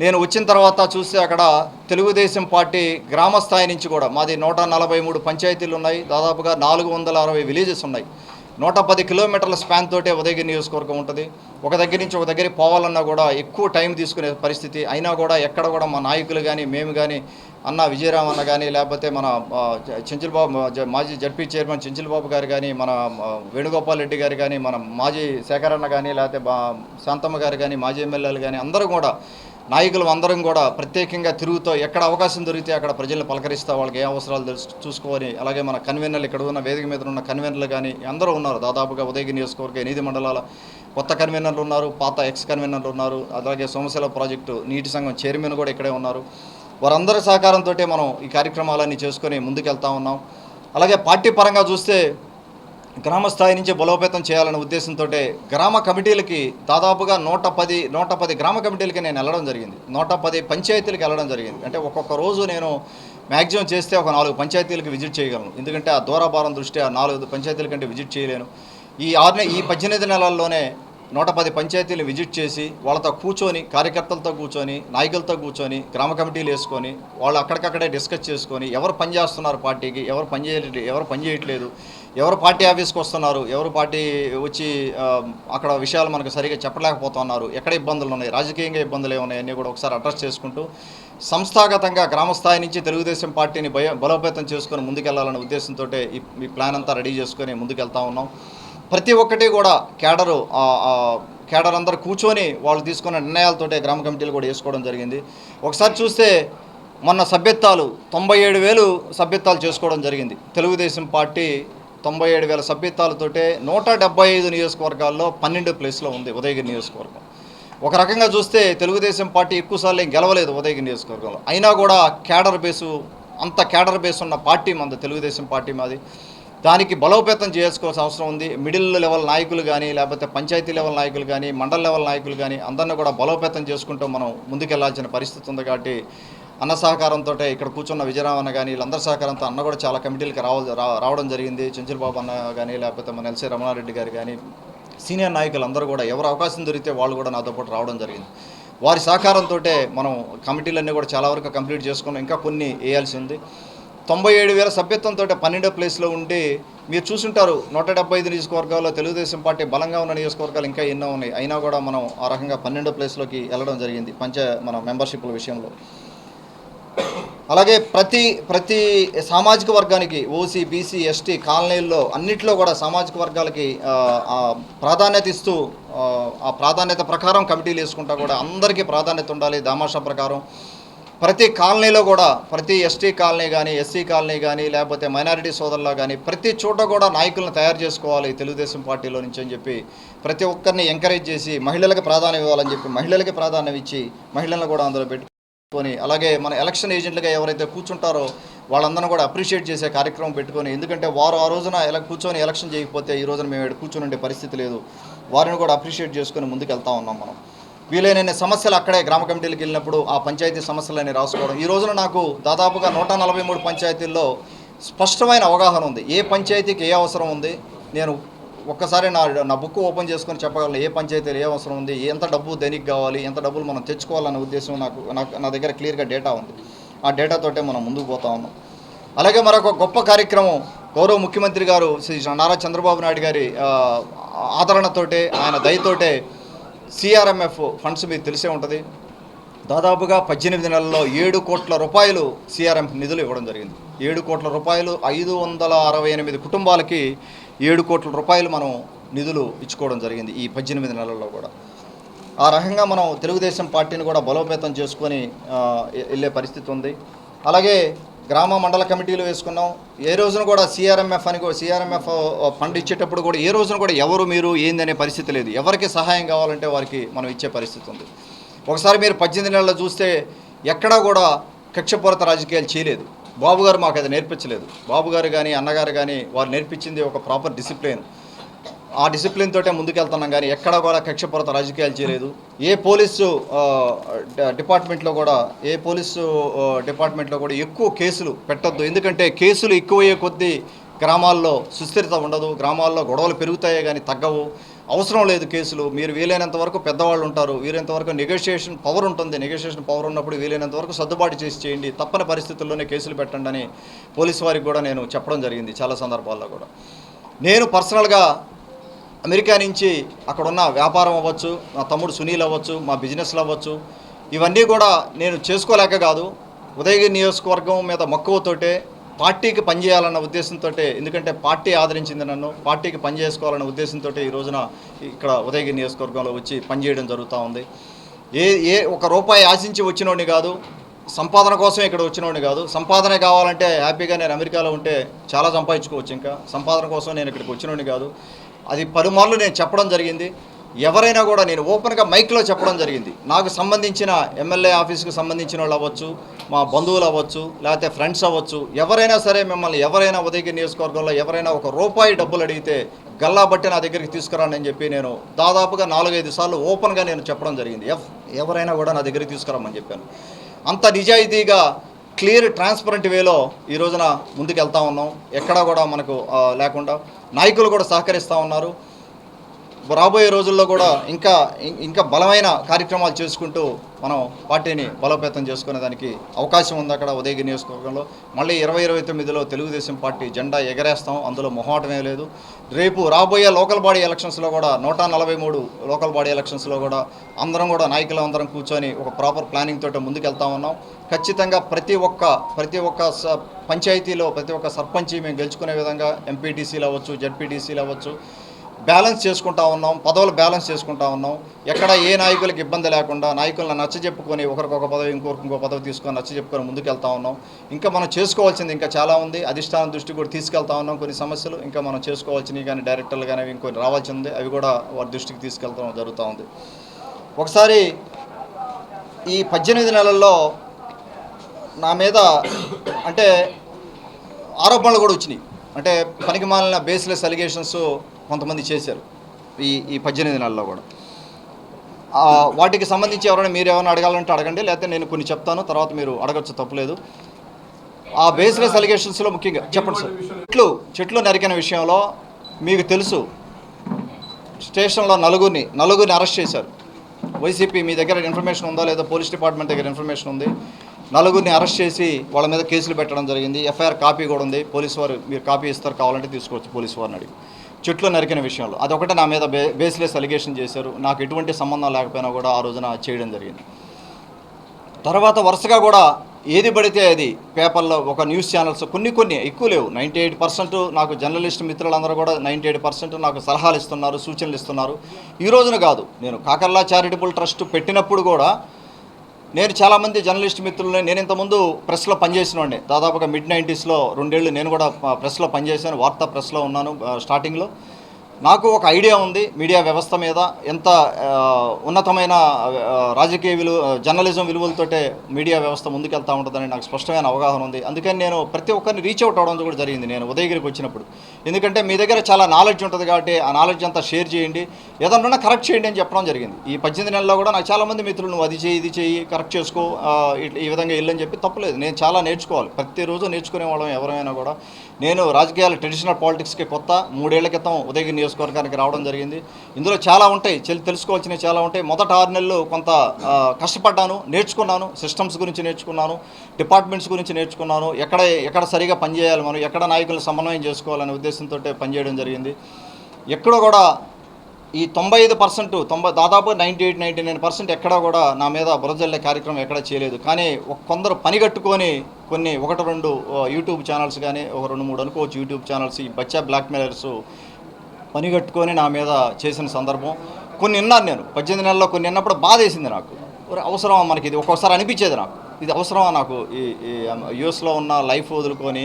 నేను వచ్చిన తర్వాత చూస్తే అక్కడ తెలుగుదేశం పార్టీ గ్రామ స్థాయి నుంచి కూడా మాది 143 పంచాయతీలు ఉన్నాయి, దాదాపుగా 460 విలేజెస్ ఉన్నాయి. 110 కిలోమీటర్ల స్పాన్ తోటే ఉదయగిరి నియోజకవర్గం ఉంటుంది. ఒక దగ్గర నుంచి ఒక దగ్గర పోవాలన్నా కూడా ఎక్కువ టైం తీసుకునే పరిస్థితి. అయినా కూడా ఎక్కడ కూడా మా నాయకులు కానీ, మేము కానీ, అన్న విజయరామ్ అన్న కానీ, లేకపోతే మన చెంచులబాబు మాజీ జడ్పీ చైర్మన్ చెంచులబాబు గారు కానీ, మన వేణుగోపాల్ రెడ్డి గారు కానీ, మన మాజీ శేఖరన్న కానీ, లేకపోతే శాంతమ్మ గారు కానీ, మాజీ ఎమ్మెల్యేలు కానీ, అందరూ కూడా నాయకులు అందరం కూడా ప్రత్యేకంగా తిరుగుతూ ఎక్కడ అవకాశం దొరికితే అక్కడ ప్రజలను పలకరిస్తూ వాళ్ళకి ఏ అవసరాలు చూసుకొని, అలాగే మన కన్వీనర్లు, ఇక్కడ ఉన్న వేదిక మీద ఉన్న కన్వీనర్లు కానీ అందరూ ఉన్నారు. దాదాపుగా ఉదయగిరి నియోజకవర్గ 8 మండలాల కొత్త కన్వీనర్లు ఉన్నారు, పాత ఎక్స్ కన్వీనర్లు ఉన్నారు. అలాగే సోమశిల ప్రాజెక్టు నీటి సంఘం చైర్మన్ కూడా ఇక్కడే ఉన్నారు. వారందరి సహకారంతో మనం ఈ కార్యక్రమాలన్నీ చేసుకొని ముందుకెళ్తా ఉన్నాం. అలాగే పార్టీ పరంగా చూస్తే గ్రామ స్థాయి నుంచి బలోపేతం చేయాలనే ఉద్దేశంతో గ్రామ కమిటీలకి దాదాపుగా 110 గ్రామ కమిటీలకి నేను వెళ్ళడం జరిగింది. 110 పంచాయతీలకు వెళ్ళడం జరిగింది. అంటే ఒక్కొక్క రోజు నేను మ్యాక్సిమం చేస్తే ఒక 4 పంచాయతీలకు విజిట్ చేయగలను. ఎందుకంటే ఆ దూరభారం దృష్ట్యా 4 పంచాయతీల కంటే విజిట్ చేయలేను. ఈ 18 నెలల్లోనే 110 పంచాయతీలు విజిట్ చేసి వాళ్ళతో కూర్చొని, కార్యకర్తలతో కూర్చొని, నాయకులతో కూర్చొని, గ్రామ కమిటీలు వేసుకొని వాళ్ళు అక్కడికక్కడే డిస్కస్ చేసుకొని ఎవరు పనిచేస్తున్నారు పార్టీకి, ఎవరు పనిచేయట్లేదు, ఎవరు పార్టీ ఆఫీస్కి వస్తున్నారు, ఎవరు పార్టీ వచ్చి అక్కడ విషయాలు మనకు సరిగా చెప్పలేకపోతున్నారు, ఎక్కడ ఇబ్బందులు ఉన్నాయి, రాజకీయంగా ఇబ్బందులు ఏమున్నాయి అన్నీ కూడా ఒకసారి అడ్రస్ చేసుకుంటూ సంస్థాగతంగా గ్రామ స్థాయి నుంచి తెలుగుదేశం పార్టీని బలోపేతం చేసుకొని ముందుకెళ్లాలనే ఉద్దేశంతో ఈ ప్లాన్ అంతా రెడీ చేసుకొని ముందుకెళ్తా ఉన్నాం. ప్రతి ఒక్కటి కూడా కేడర్ అందరూ కూర్చొని వాళ్ళు తీసుకున్న నిర్ణయాలతోటే గ్రామ కమిటీలు కూడా వేసుకోవడం జరిగింది. ఒకసారి చూస్తే మొన్న సభ్యత్వాలు 97,000 సభ్యత్వాలు చేసుకోవడం జరిగింది. తెలుగుదేశం పార్టీ 97,000 సభ్యత్వాలతోటే 175 నియోజకవర్గాల్లో 12 ప్లేస్లో ఉంది ఉదయగిరి నియోజకవర్గం. ఒక రకంగా చూస్తే తెలుగుదేశం పార్టీ ఎక్కువసార్లు ఏం గెలవలేదు ఉదయగిరి నియోజకవర్గంలో. అయినా కూడా కేడర్ బేస్ ఉన్న పార్టీ మనది, తెలుగుదేశం పార్టీ మాది. దానికి బలోపేతం చేసుకోవాల్సిన అవసరం ఉంది. మిడిల్ లెవెల్ నాయకులు కానీ, లేకపోతే పంచాయతీ లెవెల్ నాయకులు కానీ, మండల లెవెల్ నాయకులు కానీ అందరినీ కూడా బలోపేతం చేసుకుంటూ మనం ముందుకెళ్లాల్సిన పరిస్థితి ఉంది. కాబట్టి అన్న సహకారంతో ఇక్కడ కూర్చున్న విజయరామన్న కానీ వీళ్ళందరి సహకారంతో అన్న కూడా చాలా కమిటీలకి రావడం జరిగింది. చెంచులబాబు అన్న కానీ, లేకపోతే మన ఎల్సీ రమణారెడ్డి గారు కానీ, సీనియర్ నాయకులు అందరూ కూడా ఎవరు అవకాశం దొరికితే వాళ్ళు కూడా నాతో పాటు రావడం జరిగింది. వారి సహకారంతో మనం కమిటీలన్నీ కూడా చాలా వరకు కంప్లీట్ చేసుకున్నాం. ఇంకా కొన్ని వేయాల్సి ఉంది. 97,000 సభ్యత్వంతో 12 ప్లేస్లో ఉండి మీరు చూసుంటారు. 175 నియోజకవర్గాల్లో తెలుగుదేశం పార్టీ బలంగా ఉన్న నియోజకవర్గాలు ఇంకా ఎన్నో ఉన్నాయి. అయినా కూడా మనం ఆ రకంగా 12 ప్లేస్లోకి వెళ్ళడం జరిగింది మన మెంబర్షిప్ల విషయంలో. అలాగే ప్రతి సామాజిక వర్గానికి ఓసీ, బీసీ, ఎస్టీ కాలనీల్లో అన్నింటిలో కూడా సామాజిక వర్గాలకి ప్రాధాన్యత ఇస్తూ ఆ ప్రాధాన్యత ప్రకారం కమిటీలు వేసుకుంటా కూడా అందరికీ ప్రాధాన్యత ఉండాలి. దామాషా ప్రకారం ప్రతి కాలనీలో కూడా, ప్రతి ఎస్టీ కాలనీ కానీ, ఎస్సీ కాలనీ కానీ, లేకపోతే మైనారిటీ సోదరులా కానీ ప్రతి చోట కూడా నాయకులను తయారు చేసుకోవాలి తెలుగుదేశం పార్టీలో నుంచి అని చెప్పి ప్రతి ఒక్కరిని ఎంకరేజ్ చేసి మహిళలకు ప్రాధాన్యం ఇవ్వాలని చెప్పి మహిళలకి ప్రాధాన్యం ఇచ్చి మహిళలను కూడా అందులో పెట్టుకొని, అలాగే మన ఎలక్షన్ ఏజెంట్లుగా ఎవరైతే కూర్చుంటారో వాళ్ళందరినీ కూడా అప్రిషియేట్ చేసే కార్యక్రమం పెట్టుకొని, ఎందుకంటే వారు ఆ రోజున కూర్చొని ఎలక్షన్ చేయకపోతే ఈ రోజున మేము ఇక్కడ కూర్చొని ఉండే పరిస్థితి లేదు. వారిని కూడా అప్రిషియేట్ చేసుకొని ముందుకు వెళ్తా ఉన్నాం మనం. వీలైన సమస్యలు అక్కడే గ్రామ కమిటీలకు వెళ్ళినప్పుడు ఆ పంచాయతీ సమస్యలని రాసుకోవడం. ఈ రోజున నాకు దాదాపుగా 143 పంచాయతీల్లో స్పష్టమైన అవగాహన ఉంది. ఏ పంచాయతీకి ఏ అవసరం ఉంది, నేను ఒక్కసారి నా బుక్ ఓపెన్ చేసుకొని చెప్పగలను. ఏ పంచాయతీలో ఏ అవసరం ఉంది, ఎంత డబ్బు దేనికి కావాలి, ఎంత డబ్బులు మనం తెచ్చుకోవాలనే ఉద్దేశం నా దగ్గర క్లియర్గా డేటా ఉంది. ఆ డేటాతోటే మనం ముందుకు పోతా ఉన్నాం. అలాగే మరొక గొప్ప కార్యక్రమం గౌరవ ముఖ్యమంత్రి గారు శ్రీ నారా చంద్రబాబు నాయుడు గారి ఆదరణతోటే, ఆయన దయతోటే సిఆర్ఎంఎఫ్ ఫండ్స్ మీకు తెలిసే ఉంటుంది. దాదాపుగా 18 నెలల్లో 7 కోట్ల రూపాయలు సిఆర్ఎంఎఫ్ నిధులు ఇవ్వడం జరిగింది. 7 కోట్ల రూపాయలు 568 కుటుంబాలకి 7 కోట్ల రూపాయలు మనం నిధులు ఇచ్చుకోవడం జరిగింది ఈ 18 నెలల్లో కూడా. ఆ రకంగా మనం తెలుగుదేశం పార్టీని కూడా బలోపేతం చేసుకొని వెళ్ళే పరిస్థితి ఉంది. అలాగే గ్రామ మండల కమిటీలు వేసుకున్నాం. ఏ రోజున కూడా సిఆర్ఎంఎఫ్ ఫండ్ ఇచ్చేటప్పుడు కూడా ఏ రోజున కూడా ఎవరు మీరు ఏందనే పరిస్థితి లేదు. ఎవరికి సహాయం కావాలంటే వారికి మనం ఇచ్చే పరిస్థితి ఉంది. ఒకసారి మీరు 18 నెలల్లో చూస్తే ఎక్కడా కూడా కక్షపూరిత రాజకీయాలు చేయలేదు. బాబు గారు మాకు అది నేర్పించలేదు. బాబు గారు కానీ అన్నగారు కానీ వారు నేర్పించింది ఒక ప్రాపర్ డిసిప్లిన్. ఆ డిసిప్లిన్ తోటే ముందుకెళ్తున్నాం కానీ ఎక్కడ కూడా కక్షపూరిత రాజకీయాలు చేయలేదు. ఏ పోలీసు డిపార్ట్మెంట్లో కూడా ఎక్కువ కేసులు పెట్టొద్దు. ఎందుకంటే కేసులు ఎక్కువయ్యే కొద్దీ గ్రామాల్లో సుస్థిరత ఉండదు, గ్రామాల్లో గొడవలు పెరుగుతాయే కానీ తగ్గవు. అవసరం లేదు కేసులు. మీరు వీలైనంత వరకు పెద్దవాళ్ళు ఉంటారు, వీలైనంత వరకు నెగోషియేషన్ పవర్ ఉంటుంది. నెగోషియేషన్ పవర్ ఉన్నప్పుడు వీలైనంత వరకు సర్దుబాటు చేసి చేయండి, తప్పని పరిస్థితుల్లోనే కేసులు పెట్టండి అని పోలీసు వారికి కూడా నేను చెప్పడం జరిగింది చాలా సందర్భాల్లో కూడా. నేను పర్సనల్గా అమెరికా నుంచి అక్కడున్న వ్యాపారం అవ్వచ్చు, మా తమ్ముడు సునీల్ అవ్వచ్చు, మా బిజినెస్లు అవ్వచ్చు, ఇవన్నీ కూడా నేను చేసుకోలేక కాదు, ఉదయగిరి నియోజకవర్గం మీద మక్కువతోటే పార్టీకి పనిచేయాలన్న ఉద్దేశంతో, ఎందుకంటే పార్టీ ఆదరించింది నన్ను, పార్టీకి పనిచేసుకోవాలన్న ఉద్దేశంతో ఈ రోజున ఇక్కడ ఉదయగిరి నియోజకవర్గంలో వచ్చి పనిచేయడం జరుగుతూ ఉంది. ఏ ఒక రూపాయి ఆశించి వచ్చినోడిని కాదు, సంపాదన కోసం ఇక్కడ వచ్చినోడిని కాదు. సంపాదనే కావాలంటే హ్యాపీగా నేను అమెరికాలో ఉంటే చాలా సంపాదించుకోవచ్చు. ఇంకా సంపాదన కోసం నేను ఇక్కడికి వచ్చినోడిని కాదు. అది పలుమార్లు నేను చెప్పడం జరిగింది. ఎవరైనా కూడా నేను ఓపెన్గా మైక్లో చెప్పడం జరిగింది. నాకు సంబంధించిన ఎమ్మెల్యే ఆఫీస్కి సంబంధించిన వాళ్ళు అవ్వచ్చు, మా బంధువులు అవ్వచ్చు, లేకపోతే ఫ్రెండ్స్ అవ్వచ్చు, ఎవరైనా సరే మిమ్మల్ని ఎవరైనా ఉదయగిరి నియోజకవర్గంలో ఎవరైనా ఒక రూపాయి డబ్బులు అడిగితే గల్లా బట్టి నా దగ్గరికి తీసుకురానని చెప్పి నేను దాదాపుగా 4-5 సార్లు ఓపెన్గా నేను చెప్పడం జరిగింది. ఎవరైనా కూడా నా దగ్గరికి తీసుకురామని చెప్పాను. అంత నిజాయితీగా క్లియర్ ట్రాన్స్పరెంట్ వేలో ఈ రోజున ముందుకు వెళ్తూ ఉన్నాం. ఎక్కడా కూడా మనకు లేకుండా నాయకులు కూడా సహకరిస్తూ ఉన్నారు. రాబోయే రోజుల్లో కూడా ఇంకా బలమైన కార్యక్రమాలు చేసుకుంటూ మనం పార్టీని బలోపేతం చేసుకునే దానికి అవకాశం ఉంది. అక్కడ ఉదయగిరి నియోజకవర్గంలో మళ్ళీ 2029లో తెలుగుదేశం పార్టీ జెండా ఎగరేస్తాం, అందులో మొహమాటమే లేదు. రేపు రాబోయే లోకల్ బాడీ ఎలక్షన్స్లో కూడా 143 లోకల్ బాడీ ఎలక్షన్స్లో కూడా అందరం కూడా నాయకులందరం కూర్చొని ఒక ప్రాపర్ ప్లానింగ్ తోటి ముందుకెళ్తా ఉన్నాం. ఖచ్చితంగా ప్రతి ఒక్క పంచాయతీలో ప్రతి ఒక్క సర్పంచి మేము గెలుచుకునే విధంగా ఎంపీటీసీలు అవ్వచ్చు, జడ్పీటీసీలు అవ్వచ్చు, బ్యాలెన్స్ చేసుకుంటా ఉన్నాం, పదవులు బ్యాలెన్స్ చేసుకుంటా ఉన్నాం. ఎక్కడ ఏ నాయకులకు ఇబ్బంది లేకుండా నాయకులను నచ్చజెప్పుకొని ఒకరికొక పదవి ఇంకో పదవి తీసుకొని నచ్చజెప్పుకొని ముందుకెళ్తా ఉన్నాం. ఇంకా మనం చేసుకోవాల్సింది ఇంకా చాలా ఉంది. అధిష్టానం దృష్టికి కూడా తీసుకెళ్తా ఉన్నాం. కొన్ని సమస్యలు ఇంకా మనం చేసుకోవాల్సినవి కానీ డైరెక్టర్లు కానీ ఇంకొన్ని రావాల్సింది, అవి కూడా వారి దృష్టికి తీసుకెళ్తాం జరుగుతూ ఉంది. ఒకసారి ఈ 18 నెలల్లో నా మీద అంటే ఆరోపణలు కూడా వచ్చినాయి. అంటే పనికి మాలిన బేస్లెస్ అలిగేషన్స్ కొంతమంది చేశారు ఈ 18 నెలల్లో కూడా. వాటికి సంబంధించి ఎవరైనా మీరు ఏమైనా అడగాలంటే అడగండి, లేకపోతే నేను కొన్ని చెప్తాను, తర్వాత మీరు అడగచ్చు, తప్పులేదు. ఆ బేస్లెస్ అలిగేషన్స్లో ముఖ్యంగా చెప్పండి సార్. చెట్లు నరికిన విషయంలో మీకు తెలుసు, స్టేషన్లో నలుగురిని అరెస్ట్ చేశారు. వైసీపీ మీ దగ్గర ఇన్ఫర్మేషన్ ఉందా లేదా? పోలీస్ డిపార్ట్మెంట్ దగ్గర ఇన్ఫర్మేషన్ ఉంది. నలుగురిని అరెస్ట్ చేసి వాళ్ళ మీద కేసులు పెట్టడం జరిగింది. ఎఫ్ఐఆర్ కాపీ కూడా ఉంది. పోలీసు వారు మీరు కాపీ ఇస్తారు, కావాలంటే తీసుకోవచ్చు పోలీసు వారిని అడిగి. చెట్లు నరికిన విషయంలో అదొకటే నా మీద బేస్లెస్ అలిగేషన్ చేశారు. నాకు ఎటువంటి సంబంధం లేకపోయినా కూడా ఆ రోజున చేయడం జరిగింది. తర్వాత వరుసగా కూడా ఏది పడితే అది పేపర్లో ఒక న్యూస్ ఛానల్స్ కొన్ని ఎక్కువ లేవు, 98% నాకు జర్నలిస్ట్ మిత్రులందరూ కూడా 98% నాకు సలహాలు ఇస్తున్నారు, సూచనలు ఇస్తున్నారు. ఈ రోజున కాదు, నేను కాకర్లా చారిటబుల్ ట్రస్ట్ పెట్టినప్పుడు కూడా నేను చాలామంది జర్నలిస్ట్ మిత్రులని, నేను ఇంతకుముందు ప్రెస్లో పనిచేసినవాడిని. దాదాపుగా mid-90sలో 2 ఏళ్ళు నేను కూడా ప్రెస్లో పనిచేశాను, వార్తా ప్రెస్లో ఉన్నాను. స్టార్టింగ్లో నాకు ఒక ఐడియా ఉంది మీడియా వ్యవస్థ మీద, ఎంత ఉన్నతమైన రాజకీయ జర్నలిజం విలువలతోటే మీడియా వ్యవస్థ ముందుకెళ్తూ ఉంటుందని నాకు స్పష్టమైన అవగాహన ఉంది. అందుకని నేను ప్రతి ఒక్కరిని రీచ్ అవుట్ అవడం కూడా జరిగింది నేను ఉదయగిరికి వచ్చినప్పుడు. ఎందుకంటే మీ దగ్గర చాలా నాలెడ్జ్ ఉంటుంది కాబట్టి ఆ నాలెడ్జ్ అంతా షేర్ చేయండి, ఏదన్నా కరెక్ట్ చేయండి అని చెప్పడం జరిగింది. ఈ 18 నెలల్లో కూడా నాకు చాలామంది మిత్రులు నువ్వు అది చేయి, ఇది చేయి, కరెక్ట్ చేసుకో, ఈ విధంగా వెళ్ళని చెప్పి తప్పులేదు. నేను చాలా నేర్చుకోవాలి, ప్రతిరోజు నేర్చుకునే వాళ్ళం ఎవరైనా కూడా. నేను రాజకీయాలు ట్రెడిషనల్ పాలిటిక్స్కి కొత్త, 3 ఏళ్ల క్రితం ఉదయగిరి నియోజకవర్గానికి రావడం జరిగింది. ఇందులో చాలా ఉంటాయి, తెలుసుకోవాల్సినవి చాలా ఉంటాయి. మొదట 6 నెలలు కొంత కష్టపడ్డాను, నేర్చుకున్నాను, సిస్టమ్స్ గురించి నేర్చుకున్నాను, డిపార్ట్మెంట్స్ గురించి నేర్చుకున్నాను, ఎక్కడ సరిగా పనిచేయాలి, మనం ఎక్కడ నాయకులను సమన్వయం చేసుకోవాలనే ఉద్దేశంతో పనిచేయడం జరిగింది. ఎక్కడో కూడా ఈ 95% దాదాపు 98-99% ఎక్కడా కూడా నా మీద బురజల్లే కార్యక్రమం ఎక్కడా చేయలేదు. కానీ కొందరు పనిగట్టుకొని కొన్ని 1-2 యూట్యూబ్ ఛానల్స్ కానీ, ఒక 2-3 అనుకోవచ్చు యూట్యూబ్ ఛానల్స్, ఈ బచ్చా బ్లాక్మెయిలర్స్ పనిగట్టుకొని నా మీద చేసిన సందర్భం కొన్ని విన్నాను నేను. 18 నెలల్లో కొన్ని విన్నప్పుడు బాధ వేసింది నాకు. అవసరమా మనకి ఇది? ఒక్కొక్కసారి అనిపించేది నాకు, ఇది అవసరమా నాకు? ఈ యూఎస్లో ఉన్న లైఫ్ వదులుకొని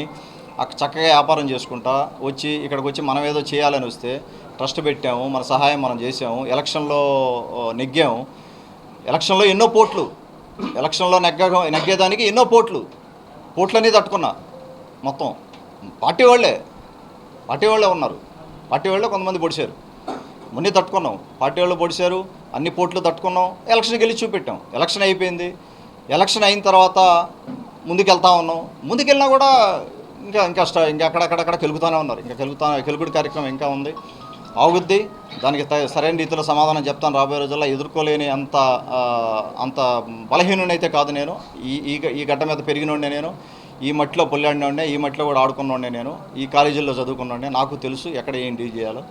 అక్కడ చక్కగా వ్యాపారం చేసుకుంటా వచ్చి ఇక్కడికి వచ్చి మనం ఏదో చేయాలని వస్తే ట్రస్ట్ పెట్టాము, మన సహాయం మనం చేసాము, ఎలక్షన్లో నెగ్గాము. ఎలక్షన్లో ఎన్నో పోట్లు, ఎలక్షన్లో నెగ్గేదానికి ఎన్నో పోట్లన్నీ తట్టుకున్నా. మొత్తం పార్టీ వాళ్ళే ఉన్నారు, పార్టీ వాళ్ళే కొంతమంది పొడిచారు. మున్ని తట్టుకున్నాం, పార్టీ వాళ్ళు పొడిచారు, అన్ని పోట్లు తట్టుకున్నాం, ఎలక్షన్ గెలిచి చూపెట్టాం. ఎలక్షన్ అయిపోయింది. ఎలక్షన్ అయిన తర్వాత ముందుకెళ్తా ఉన్నాం. ముందుకెళ్ళినా కూడా ఇంకా అక్కడక్కడ కెలుగుతూనే ఉన్నారు. కెలుగుడు కార్యక్రమం ఇంకా ఉంది, ఆగుద్ది. దానికి సరైన రీతిలో సమాధానం చెప్తాను రాబోయే రోజుల్లో. ఎదుర్కోలేని అంత బలహీనునైతే కాదు నేను. ఈ గడ్డ మీద పెరిగినోడే నేను, ఈ మట్టిలో పొల్లాడినోడే, ఈ మట్టిలో కూడా ఆడుకున్నోడే నేను, ఈ కాలేజీల్లో చదువుకున్నోడే. నాకు తెలుసు ఎక్కడ ఏం డీల్ చేయాలో.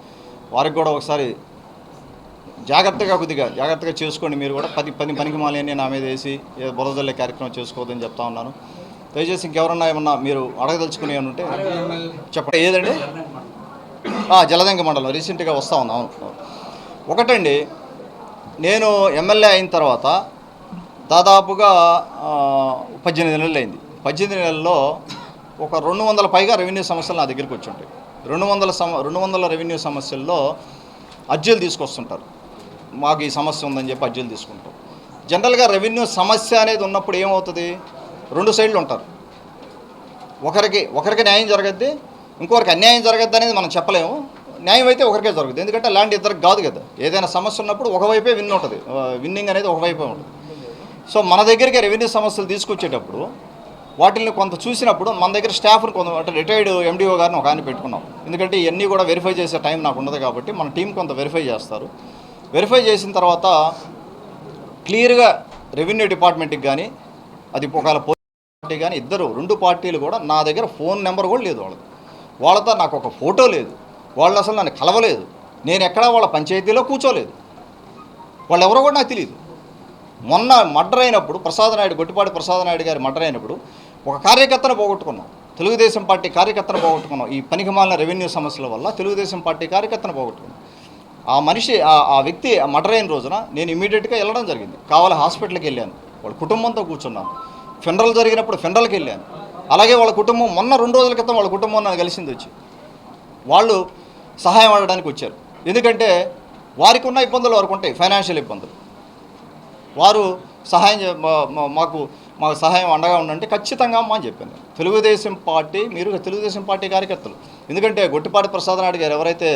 వారికి కూడా ఒకసారి జాగ్రత్తగా చేసుకోండి. మీరు కూడా పనికి మాలని నా మీద వేసి బురదల్లే కార్యక్రమం చేసుకోవద్దని చెప్తా ఉన్నాను. దయచేసి ఇంకెవరన్నా ఏమన్నా మీరు అడగదలుచుకునే ఉంటే చెప్పండి. ఏదండి? జలదంక మండలం రీసెంట్గా వస్తూ ఉన్నాం. అవును. ఒకటండి, నేను ఎమ్మెల్యే అయిన తర్వాత దాదాపుగా 18 నెలలు అయింది. 18 నెలల్లో ఒక 200 పైగా రెవెన్యూ సమస్యలు నా దగ్గరికి వచ్చి ఉంటాయి. 200 రెవెన్యూ సమస్యల్లో అర్జీలు తీసుకొస్తుంటారు. మాకు ఈ సమస్య ఉందని చెప్పి అర్జీలు తీసుకుంటాం. జనరల్గా రెవెన్యూ సమస్య అనేది ఉన్నప్పుడు ఏమవుతుంది, 2 సైడ్లు ఉంటారు. ఒకరికి న్యాయం జరగద్ది, ఇంకొకరికి అన్యాయం జరగద్దు అనేది మనం చెప్పలేము. న్యాయం అయితే ఒకరికే జరుగుతుంది, ఎందుకంటే ల్యాండ్ ఇద్దరికి కాదు కదా. ఏదైనా సమస్య ఉన్నప్పుడు ఒకవైపే ఉంటుంది, విన్నింగ్ అనేది ఒకవైపే ఉంటుంది. సో మన దగ్గరికి రెవెన్యూ సమస్యలు తీసుకొచ్చేటప్పుడు వాటిని కొంత చూసినప్పుడు మన దగ్గర స్టాఫ్ని కొంత, అంటే రిటైర్డ్ ఎండిఓ గారిని ఒక ఆయన పెట్టుకున్నాం. ఎందుకంటే ఇవన్నీ కూడా వెరిఫై చేసే టైం నాకు ఉండదు కాబట్టి మన టీం కొంత వెరిఫై చేస్తారు. వెరిఫై చేసిన తర్వాత క్లియర్గా రెవెన్యూ డిపార్ట్మెంట్కి కానీ, అది ఒకవేళ పార్టీ కానీ, 2 పార్టీలు కూడా నా దగ్గర ఫోన్ నెంబర్ కూడా లేదు వాళ్ళతో నాకు ఒక ఫోటో లేదు. వాళ్ళు అసలు నన్ను కలవలేదు. నేను ఎక్కడా వాళ్ళ పంచాయతీలో కూర్చోలేదు. వాళ్ళు ఎవరో కూడా నాకు తెలియదు. మొన్న మర్డర్ అయినప్పుడు గొట్టిపాటి ప్రసాద్ నాయుడు గారి మర్డర్ అయినప్పుడు ఒక కార్యకర్తను పోగొట్టుకున్నాం. తెలుగుదేశం పార్టీ కార్యకర్తను పోగొట్టుకున్నాం. ఈ పనికిమాలిన రెవెన్యూ సమస్యల వల్ల తెలుగుదేశం పార్టీ కార్యకర్తను పోగొట్టుకున్నాం. ఆ వ్యక్తి మర్డర్ అయిన రోజున నేను ఇమీడియట్గా వెళ్ళడం జరిగింది. కావాలి హాస్పిటల్కి వెళ్ళాను, వాళ్ళ కుటుంబంతో కూర్చున్నాను. ఫెనరల్ జరిగినప్పుడు ఫెనరల్కి వెళ్ళాను. అలాగే వాళ్ళ కుటుంబం మొన్న 2 రోజుల క్రితం వాళ్ళ కుటుంబం నన్ను కలిసింది. వచ్చి వాళ్ళు సహాయం అడగడానికి వచ్చారు. ఎందుకంటే వారికి ఉన్న ఇబ్బందులు వారికి ఉంటాయి, ఫైనాన్షియల్ ఇబ్బందులు. వారు మాకు సహాయం అండగా ఉండంటే ఖచ్చితంగా అమ్మా అని చెప్పాను. మీరు తెలుగుదేశం పార్టీ కార్యకర్తలు. ఎందుకంటే గొట్టిపాటి ప్రసాద్ నాయుడు గారు ఎవరైతే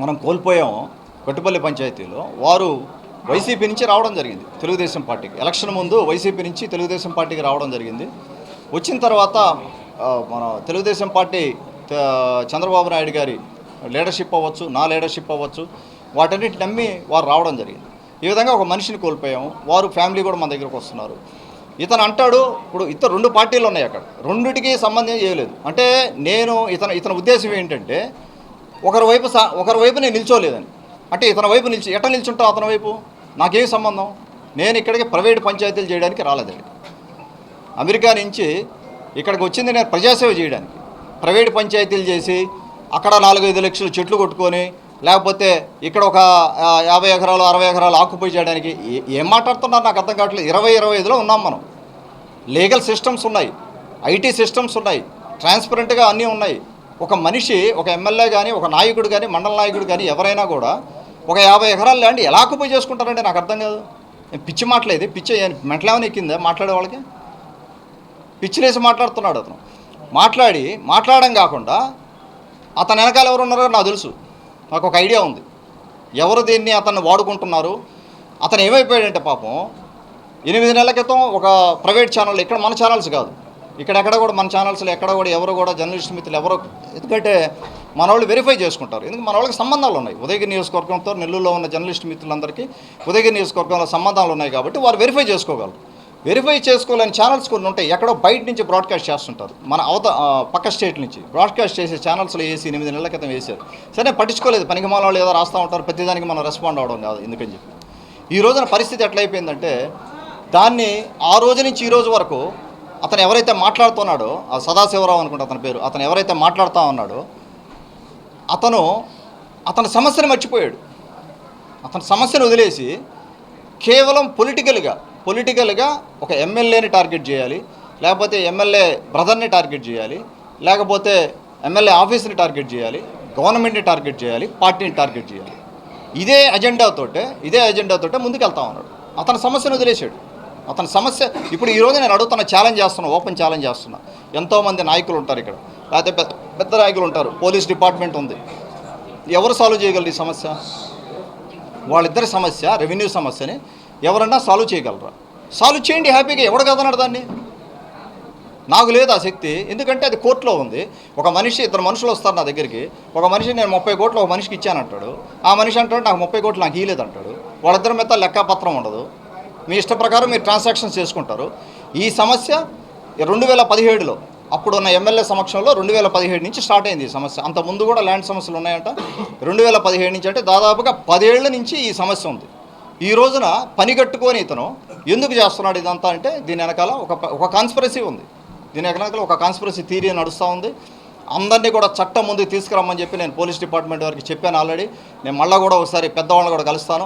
మనం కోల్పోయామో గొట్టిపల్లి పంచాయతీలో, వారు వైసీపీ నుంచి రావడం జరిగింది తెలుగుదేశం పార్టీకి. ఎలక్షన్ ముందు వైసీపీ నుంచి తెలుగుదేశం పార్టీకి రావడం జరిగింది. వచ్చిన తర్వాత మన తెలుగుదేశం పార్టీ చంద్రబాబు నాయుడు గారి లీడర్షిప్ అవ్వచ్చు, నా లీడర్షిప్ అవ్వచ్చు, వాటన్నిటి నమ్మి వారు రావడం జరిగింది. ఈ విధంగా ఒక మనిషిని కోల్పోయాము. వారు ఫ్యామిలీ కూడా మన దగ్గరకు వస్తున్నారు. ఇతను అంటాడు, ఇప్పుడు 2 పార్టీలు ఉన్నాయి అక్కడ, రెండిటికి సంబంధం చేయలేదు. అంటే నేను ఇతని ఉద్దేశం ఏంటంటే ఒకరి వైపు నేను నిల్చోలేదని. అంటే ఇతని వైపు ఎట్లా నిల్చుంటావు? అతని వైపు నాకేం సంబంధం? నేను ఇక్కడికి ప్రైవేట్ పంచాయతీలు చేయడానికి రాలేదండి. అమెరికా నుంచి ఇక్కడికి వచ్చింది నేను ప్రజాసేవ చేయడానికి. ప్రైవేట్ పంచాయతీలు చేసి అక్కడ 4-5 లక్షలు చెట్లు కొట్టుకొని, లేకపోతే ఇక్కడ ఒక 50 ఎకరాలు 60 ఎకరాలు ఆక్యుపై చేయడానికి ఏం మాట్లాడుతున్నారు నాకు అర్థం కావట్లేదు. 2025లో ఉన్నాం మనం. లీగల్ సిస్టమ్స్ ఉన్నాయి, ఐటీ సిస్టమ్స్ ఉన్నాయి, ట్రాన్స్పరెంట్గా అన్నీ ఉన్నాయి. ఒక మనిషి, ఒక ఎమ్మెల్యే కానీ, ఒక నాయకుడు కానీ, మండల నాయకుడు కానీ ఎవరైనా కూడా ఒక 50 ఎకరాలు ల్యాండ్ ఎలా ఆక్యుపై చేసుకుంటారంటే నాకు అర్థం కాదు. పిచ్చి మాట్లాడేది, పిచ్చి మెంటలేమని ఎక్కిందా మాట్లాడే వాళ్ళకి? పిచ్చిలేసి మాట్లాడుతున్నాడు అతను. మాట్లాడడం కాకుండా అతను వెనకాల ఎవరు ఉన్నారో నాకు తెలుసు, నాకు ఒక ఐడియా ఉంది ఎవరు దీన్ని అతన్ని వాడుకుంటున్నారు. అతను ఏమైపోయాడంటే పాపం 8 నెలల క్రితం ఒక ప్రైవేట్ ఛానల్, ఇక్కడ మన ఛానల్స్ కాదు, ఇక్కడెక్కడ కూడా మన ఛానల్స్లో ఎక్కడ కూడా ఎవరు కూడా జర్నలిస్ట్ మిత్రులు ఎవరో, ఎందుకంటే మన వాళ్ళు వెరిఫై చేసుకుంటారు. ఎందుకంటే మన వాళ్ళకి సంబంధాలు ఉన్నాయి. ఉదయగిరి నియోజకవర్గంతో నెల్లూరులో ఉన్న జర్నలిస్ట్ మిత్రులందరికీ ఉదయగిరి నియోజకవర్గంలో సంబంధాలు ఉన్నాయి కాబట్టి వారు వెరిఫై చేసుకోగలరు. వెరిఫై చేసుకోలేని ఛానల్స్ కొన్ని ఉంటాయి, ఎక్కడో బయట నుంచి బ్రాడ్కాస్ట్ చేస్తుంటారు. మన పక్క స్టేట్ నుంచి బ్రాడ్కాస్ట్ చేసే ఛానల్స్లో వేసి 8 నెలల క్రితం వేశారు. సరే పట్టించుకోలేదు, పనికిమాల వాళ్ళు ఏదో రాస్తూ ఉంటారు, ప్రతిదానికి మనం రెస్పాండ్ అవ్వడం కాదు ఎందుకని చెప్పి. ఈ రోజున పరిస్థితి ఎట్లయిపోయిందంటే దాన్ని ఆ రోజు నుంచి ఈ రోజు వరకు అతను ఎవరైతే మాట్లాడుతున్నాడో, ఆ సదాశివరావు అనుకుంటే అతని పేరు, అతను ఎవరైతే మాట్లాడుతూ ఉన్నాడో అతని సమస్యను మర్చిపోయాడు. అతని సమస్యను వదిలేసి కేవలం పొలిటికల్గా ఒక ఎమ్మెల్యేని టార్గెట్ చేయాలి, లేకపోతే ఎమ్మెల్యే బ్రదర్ని టార్గెట్ చేయాలి, లేకపోతే ఎమ్మెల్యే ఆఫీస్ని టార్గెట్ చేయాలి, గవర్నమెంట్ని టార్గెట్ చేయాలి, పార్టీని టార్గెట్ చేయాలి. ఇదే అజెండాతోటే ముందుకెళ్తా ఉన్నాడు. అతని సమస్యను వదిలేశాడు. అతని సమస్య ఇప్పుడు ఈరోజు నేను అడుగుతున్న ఛాలెంజ్ చేస్తున్నా, ఓపెన్ ఛాలెంజ్ చేస్తున్నా. ఎంతోమంది నాయకులు ఉంటారు ఇక్కడ, లేకపోతే పెద్ద నాయకులు ఉంటారు, పోలీస్ డిపార్ట్మెంట్ ఉంది, ఎవరు సాల్వ్ చేయగలరు ఈ సమస్య? వాళ్ళిద్దరి సమస్య, రెవెన్యూ సమస్యని ఎవరన్నా సాల్వ్ చేయగలరా? సాల్వ్ చేయండి హ్యాపీగా, ఎవడు కదన్నాడు దాన్ని? నాకు లేదు ఆ శక్తి, ఎందుకంటే అది కోర్టులో ఉంది. ఒక మనిషి, ఇద్దరు మనుషులు వస్తారు నా దగ్గరికి, ఒక మనిషి నేను 30 కోట్లు ఒక మనిషికి ఇచ్చానంటాడు, ఆ మనిషి అంటాడు నాకు 30 కోట్లు నాకు ఇవ్వలేదంటాడు. వాళ్ళిద్దరి మీద లెక్కపత్రం ఉండదు, మీ ఇష్ట ప్రకారం మీరు ట్రాన్సాక్షన్స్ చేసుకుంటారు. ఈ సమస్య 2017లో అప్పుడున్న ఎమ్మెల్యే సమక్షంలో 2017 నుంచి స్టార్ట్ అయింది ఈ సమస్య. అంత ముందు కూడా ల్యాండ్ సమస్యలు ఉన్నాయంట. 2017 నుంచి అంటే దాదాపుగా 10 ఏళ్ల నుంచి ఈ సమస్య ఉంది. ఈ రోజున పని కట్టుకొని ఇతను ఎందుకు చేస్తున్నాడు ఇదంతా అంటే దీని వెనకాల ఒక కాన్స్పిరసీ ఉంది. దీని వెనకాల ఒక కాన్స్పిరసీ థియరీ నడుస్తూ ఉంది. అందరినీ కూడా చట్టం ముందుకు తీసుకురమ్మని చెప్పి నేను పోలీస్ డిపార్ట్మెంట్ వారికి చెప్పాను ఆల్రెడీ. నేను మళ్ళీ కూడా ఒకసారి పెద్దవాళ్ళని కూడా కలుస్తాను.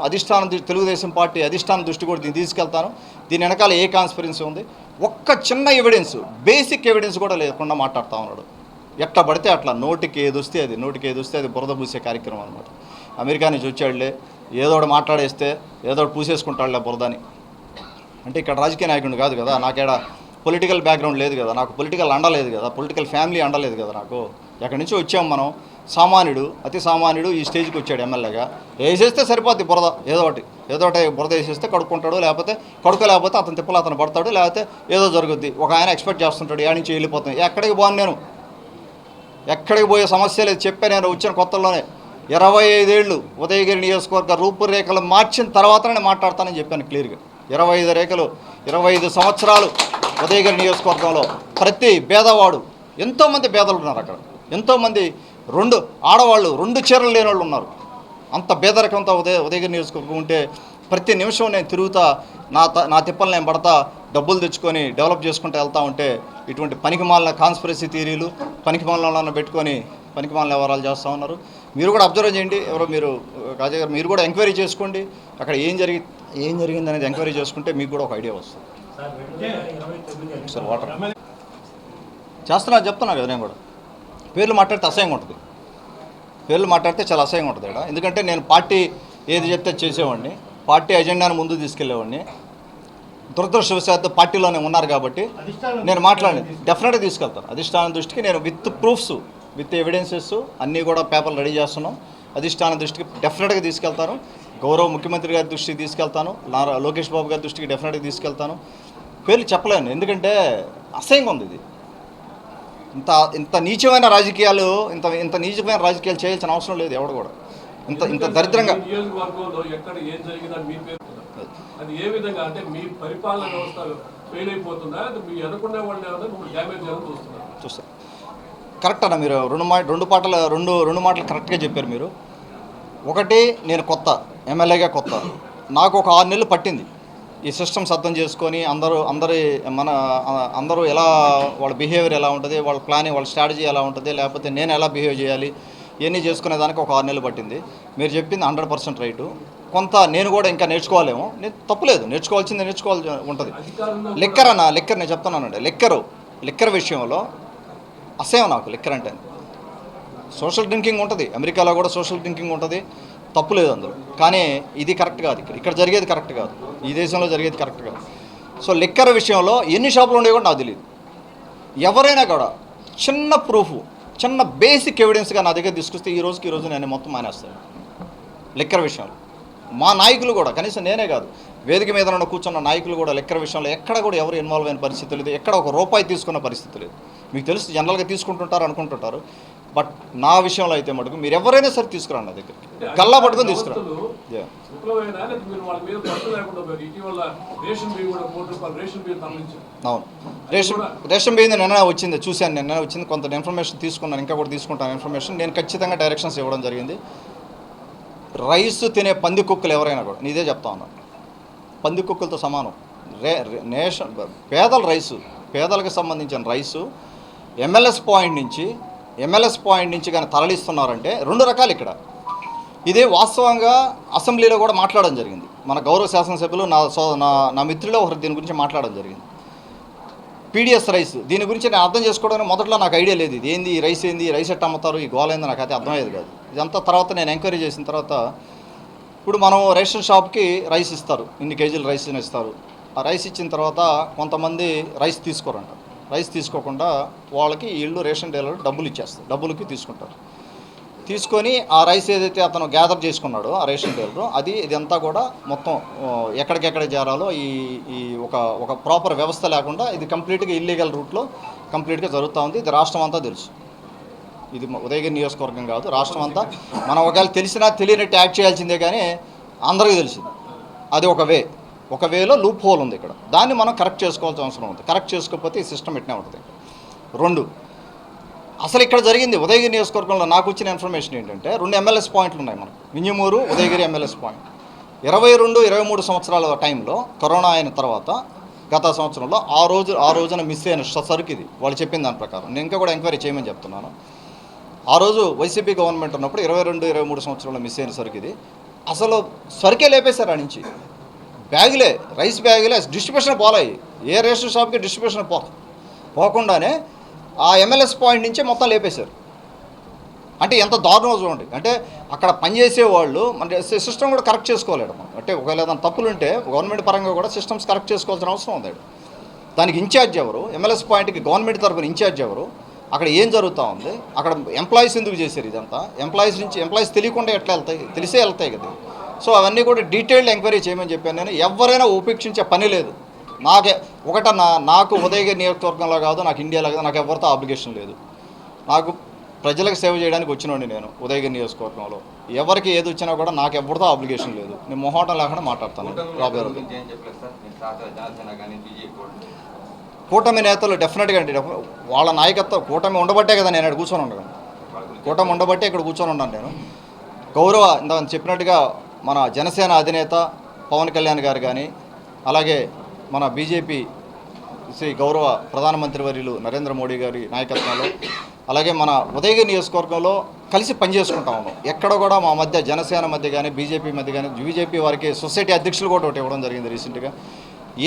తెలుగుదేశం పార్టీ అధిష్టానం దృష్టి కూడా దీన్ని తీసుకెళ్తాను. దీని వెనకాల ఏ కాన్స్పిరసీ ఉంది, ఒక్క చిన్న ఎవిడెన్స్, బేసిక్ ఎవిడెన్స్ కూడా లేకుండా మాట్లాడుతూ ఉన్నాడు. ఎట్లా పడితే అట్లా నోటికి ఏది వస్తే అది బురద పూసే కార్యక్రమం అనమాట. అమెరికా నుంచి వచ్చాడులే, ఏదో ఒకటి మాట్లాడేస్తే ఏదో ఒకటి పూసేసుకుంటాడులే బురదని. అంటే ఇక్కడ రాజకీయ నాయకుడు కాదు కదా, నాకేడ పొలిటికల్ బ్యాక్గ్రౌండ్ లేదు కదా, నాకు పొలిటికల్ అండలేదు కదా, పొలిటికల్ ఫ్యామిలీ అండలేదు కదా నాకు. ఎక్కడి నుంచి వచ్చాం మనం, సామాన్యుడు, అతి సామాన్యుడు ఈ స్టేజ్కి వచ్చాడు ఎమ్మెల్యేగా. వేసేస్తే సరిపోద్ది బురద, ఏదో ఒకటి బురద వేసేస్తే కడుక్కుంటాడు, లేకపోతే కడుకోలేకపోతే అతను తిప్పలు అతను పడతాడు, లేకపోతే ఏదో జరుగుద్ది. ఒక ఆయన ఎక్స్పెక్ట్ చేస్తుంటాడు, ఏడ నుంచి వెళ్ళిపోతాను. ఎక్కడికి పోను నేను, ఎక్కడికి పోయే సమస్య లేదు. చెప్పే నేను వచ్చిన కొత్తలోనే 25 ఏళ్ళు ఉదయగిరి నియోజకవర్గ రూపురేఖలు మార్చిన తర్వాతనే నేను మాట్లాడతానని చెప్పాను క్లియర్గా. 25 సంవత్సరాలు ఉదయగిరి నియోజకవర్గంలో ప్రతి పేదవాడు, ఎంతోమంది పేదలు ఉన్నారు అక్కడ, ఎంతోమంది ఆడవాళ్ళు 2 చీరలు లేని వాళ్ళు ఉన్నారు. అంత పేదరికంతో ఉదయగిరి నియోజకవర్గం ఉంటే ప్రతి నిమిషం నేను తిరుగుతా, నా తిప్పలు నేను పడతా, డబ్బులు తెచ్చుకొని డెవలప్ చేసుకుంటూ వెళ్తూ ఉంటే ఇటువంటి పనికిమాలిన కాన్స్పిరసీ థియరీలు, పనికిమాలను పెట్టుకొని పనికిమాలిన వ్యవహారాలు చేస్తూ ఉన్నారు. మీరు కూడా అబ్జర్వ్ చేయండి, మీరు రాజా గారు మీరు కూడా ఎంక్వైరీ చేసుకోండి, అక్కడ ఏం జరిగింది అనేది ఎంక్వైరీ చేసుకుంటే మీకు కూడా ఒక ఐడియా వస్తుంది. వాటర్ చెప్తున్నా కదా, నేను కూడా పేర్లు మాట్లాడితే అసహ్యంగా ఉంటుంది, చాలా అసహ్యంగా ఉంటుంది ఇక్కడ. ఎందుకంటే నేను పార్టీ ఏది చెప్తే చేసేవాడిని, పార్టీ ఎజెండాను ముందు తీసుకెళ్లేవాడిని. దురదృష్టవశాత్తు పార్టీలోనే ఉన్నారు కాబట్టి నేను డెఫినెట్గా తీసుకెళ్తాను అధిష్టానం దృష్టికి. నేను విత్ ప్రూఫ్స్, విత్ ఎవిడెన్సెస్ అన్నీ కూడా పేపర్లు రెడీ చేస్తున్నాం. అధిష్టానం దృష్టికి డెఫినెట్గా తీసుకెళ్తాను, గౌరవ ముఖ్యమంత్రి గారి దృష్టికి తీసుకెళ్తాను, లోకేష్ బాబు గారి దృష్టికి డెఫినెట్గా తీసుకెళ్తాను. పేర్లు చెప్పలేను, ఎందుకంటే అసహ్యంగా ఉంది ఇది. ఇంత నీచమైన రాజకీయాలు చేయాల్సిన అవసరం లేదు ఎవడు కూడా. ఇంత దరిద్రంగా చూస్తారు. కరెక్ట్ అన్న, మీరు రెండు మాటలు కరెక్ట్గా చెప్పారు మీరు. ఒకటి, నేను కొత్త ఎమ్మెల్యేగా కొత్త, నాకు ఒక 6 నెలలు పట్టింది ఈ సిస్టమ్స్ అర్థం చేసుకొని అందరూ ఎలా, వాళ్ళ బిహేవియర్ ఎలా ఉంటుంది, వాళ్ళ ప్లానింగ్, వాళ్ళ స్ట్రాటజీ ఎలా ఉంటుంది, లేకపోతే నేను ఎలా బిహేవ్ చేయాలి, ఇవన్నీ చేసుకునేదానికి ఒక 6 నెలలు పట్టింది. మీరు చెప్పింది 100% రైటు. కొంత నేను కూడా ఇంకా నేర్చుకోవాలేమో, నేను తప్పులేదు, నేర్చుకోవాల్సి ఉంటుంది. లిక్కర్ నేను చెప్తున్నానండి, లిక్కర్ విషయంలో అసహ్యం నాకు. లిక్కర్ అంటే సోషల్ డ్రింకింగ్ ఉంటుంది, అమెరికాలో కూడా సోషల్ డ్రింకింగ్ ఉంటుంది, తప్పు లేదు అందులో. కానీ ఇది కరెక్ట్ కాదు, ఇక్కడ జరిగేది కరెక్ట్ కాదు, ఈ దేశంలో జరిగేది కరెక్ట్ కాదు. సో లిక్కర్ విషయంలో ఎన్ని షాపులు ఉండేవి కూడా నాకు తెలియదు. ఎవరైనా కూడా చిన్న ప్రూఫ్, చిన్న బేసిక్ ఎవిడెన్స్గా నా దగ్గర తీసుకొస్తే ఈ రోజు నేను మొత్తం మానేస్తాను లిక్కర్ విషయంలో. మా నాయకులు కూడా, కనీసం నేనే కాదు, వేదిక మీద కూర్చున్న నాయకులు కూడా లిక్కర్ విషయంలో ఎక్కడ కూడా ఎవరు ఇన్వాల్వ్ అయిన పరిస్థితి లేదు, ఎక్కడ ఒక రూపాయి తీసుకున్న పరిస్థితి లేదు. మీకు తెలుసు, జనరల్గా తీసుకుంటుంటారు అనుకుంటుంటారు, బట్ నా విషయంలో అయితే మటుకు మీరు ఎవరైనా సరే తీసుకురండి నా దగ్గరికి, గల్లా పట్టుకొని తీసుకురండి. అవును, రేషన్ బియ్యం నిన్న వచ్చింది, చూశాను, నిన్న వచ్చింది, కొంత ఇన్ఫర్మేషన్ తీసుకున్నాను, ఇంకా కూడా తీసుకుంటాను ఇన్ఫర్మేషన్. నేను ఖచ్చితంగా డైరెక్షన్స్ ఇవ్వడం జరిగింది. రైస్ తినే పంది కుక్కలు ఎవరైనా కూడా, నీదే చెప్తా ఉన్నాను, పంది కుక్కలతో సమానం. పేదలకు సంబంధించిన రైసు ఎంఎల్ఎస్ పాయింట్ నుంచి కానీ తరలిస్తున్నారంటే 2 రకాలు ఇక్కడ. ఇదే వాస్తవంగా అసెంబ్లీలో కూడా మాట్లాడడం జరిగింది. మన గౌరవ శాసనసభ్యులు నా మిత్రులు ఒకరు దీని గురించి మాట్లాడడం జరిగింది. పీడిఎస్ రైస్, దీని గురించి నేను అర్థం చేసుకోవడానికి మొదట్లో నాకు ఐడియా లేదు. ఇది ఏంది, ఈ రైస్ ఏంది, రైస్ ఎట్లా అమ్ముతారు, ఈ గోల ఏంది, నాకు అయితే అర్థమయ్యేది కాదు. ఇదంతా తర్వాత నేను ఎంక్వైరీ చేసిన తర్వాత, ఇప్పుడు మనం రేషన్ షాప్కి రైస్ ఇస్తారు, ఇన్ని కేజీలు రైస్ ఇస్తారు. ఆ రైస్ ఇచ్చిన తర్వాత కొంతమంది రైస్ తీసుకోరంట. రైస్ తీసుకోకుండా వాళ్ళకి వీళ్ళు రేషన్ డీలర్ డబ్బులు ఇచ్చేస్తారు, డబ్బులకి తీసుకుంటారు. తీసుకొని ఆ రైస్ ఏదైతే అతను గ్యాదర్ చేసుకున్నాడో ఆ రేషన్ డీలరు ఇదంతా కూడా మొత్తం ఎక్కడికెక్కడ చేరాలో ఈ ఒక ప్రాపర్ వ్యవస్థ లేకుండా ఇది కంప్లీట్గా ఇల్లీగల్ రూట్లో కంప్లీట్గా జరుగుతూ ఉంది. ఇది రాష్ట్రం అంతా తెలుసు. ఇది ఉదయగిరి నియోజకవర్గం కాదు, రాష్ట్రం అంతా. మనం ఒకవేళ తెలిసినా తెలియనట్టు యాక్ట్ చేయాల్సిందే, కానీ అందరికీ తెలిసింది. అది ఒక వేలో లూప్ హోల్ ఉంది ఇక్కడ. దాన్ని మనం కరెక్ట్ చేసుకోవాల్సిన అవసరం ఉంది. కరెక్ట్ చేసుకోకపోతే ఈ సిస్టమ్ ఇట్నే ఉంటుంది. 2, అసలు ఇక్కడ జరిగింది ఉదయగిరి నియోజకవర్గంలో నాకు వచ్చిన ఇన్ఫర్మేషన్ ఏంటంటే 2 ఎమ్మెల్యేస్ పాయింట్లు ఉన్నాయి మనకు. Vinjamuru, Udayagiri MLAs point. 22-23 సంవత్సరాల టైంలో కరోనా అయిన తర్వాత గత సంవత్సరంలో ఆ రోజున మిస్ అయిన సరుకు ఇది వాళ్ళు చెప్పిన దాని ప్రకారం. నేను ఇంకా కూడా ఎంక్వైరీ చేయమని చెప్తున్నాను. ఆ రోజు వైసీపీ గవర్నమెంట్ ఉన్నప్పుడు 22-23 సంవత్సరంలో మిస్ అయిన సరుకు ఇది. అసలు సరుకే లేపేశారు. ఆ నుంచి బ్యాగులే, రైస్ బ్యాగులే డిస్ట్రిబ్యూషన్ పోలాయి. ఏ రేషన్ షాప్కి డిస్ట్రిబ్యూషన్ పోకుండానే ఆ ఎమ్మెల్యేస్ పాయింట్ నుంచే మొత్తం లేపేశారు. అంటే ఎంత దారుణమో చూడండి. అంటే అక్కడ పనిచేసే వాళ్ళు మన సిస్టమ్ కూడా కరెక్ట్ చేసుకోలేడు. అంటే ఒకవేళ ఏదైనా తప్పులు ఉంటే గవర్నమెంట్ పరంగా కూడా సిస్టమ్స్ కరెక్ట్ చేసుకోవాల్సిన అవసరం ఉంది. దానికి ఇన్ఛార్జ్ ఎవరు? ఎమ్మెల్యేస్ పాయింట్కి గవర్నమెంట్ తరఫున ఇన్ఛార్జ్ ఎవరు? అక్కడ ఏం జరుగుతూ ఉంది? అక్కడ ఎంప్లాయీస్ ఎందుకు చేశారు ఇదంతా? ఎంప్లాయీస్ తెలియకుండా ఎట్లా వెళ్తాయి? తెలిసే వెళ్తాయి కదా. సో అవన్నీ కూడా డీటెయిల్డ్ ఎంక్వైరీ చేయమని చెప్పాను నేను. ఎవరైనా ఉపేక్షించే పని లేదు. నాకు ఉదయగిరి నియోజకవర్గంలో కాదు, నాకు ఇండియాలో కాదు, నాకు ఎవరితో ఆబ్లిగేషన్ లేదు. నాకు ప్రజలకు సేవ చేయడానికి వచ్చినోండి నేను ఉదయగిరి నియోజకవర్గంలో. ఎవరికి ఏది వచ్చినా కూడా నాకు ఎవరితో ఆబ్లిగేషన్ లేదు. నేను మొహాటం లేకుండా మాట్లాడతాను. రాబోయే రోజు కూటమి నేతలు డెఫినెట్గా అండి, వాళ్ళ నాయకత్వం కూటమి ఉండబట్టే కదా నేను ఇక్కడ కూర్చొని ఉండను. కూటమి ఉండబట్టే ఇక్కడ కూర్చొని ఉన్నాను నేను. ఇంత చెప్పినట్టుగా మన జనసేన అధినేత పవన్ కళ్యాణ్ గారు కానీ, అలాగే మన బీజేపీ గౌరవ ప్రధానమంత్రి వర్యులు నరేంద్ర మోడీ గారి నాయకత్వంలో, అలాగే మన ఉదయగిరి నియోజకవర్గంలో కలిసి పనిచేసుకుంటా ఉన్నాం. ఎక్కడ కూడా మా మధ్య జనసేన మధ్య కానీ బీజేపీ మధ్య కానీ, బీజేపీ వారికి సొసైటీ అధ్యక్షులు కూడా ఒకటి ఇవ్వడం జరిగింది రీసెంట్గా.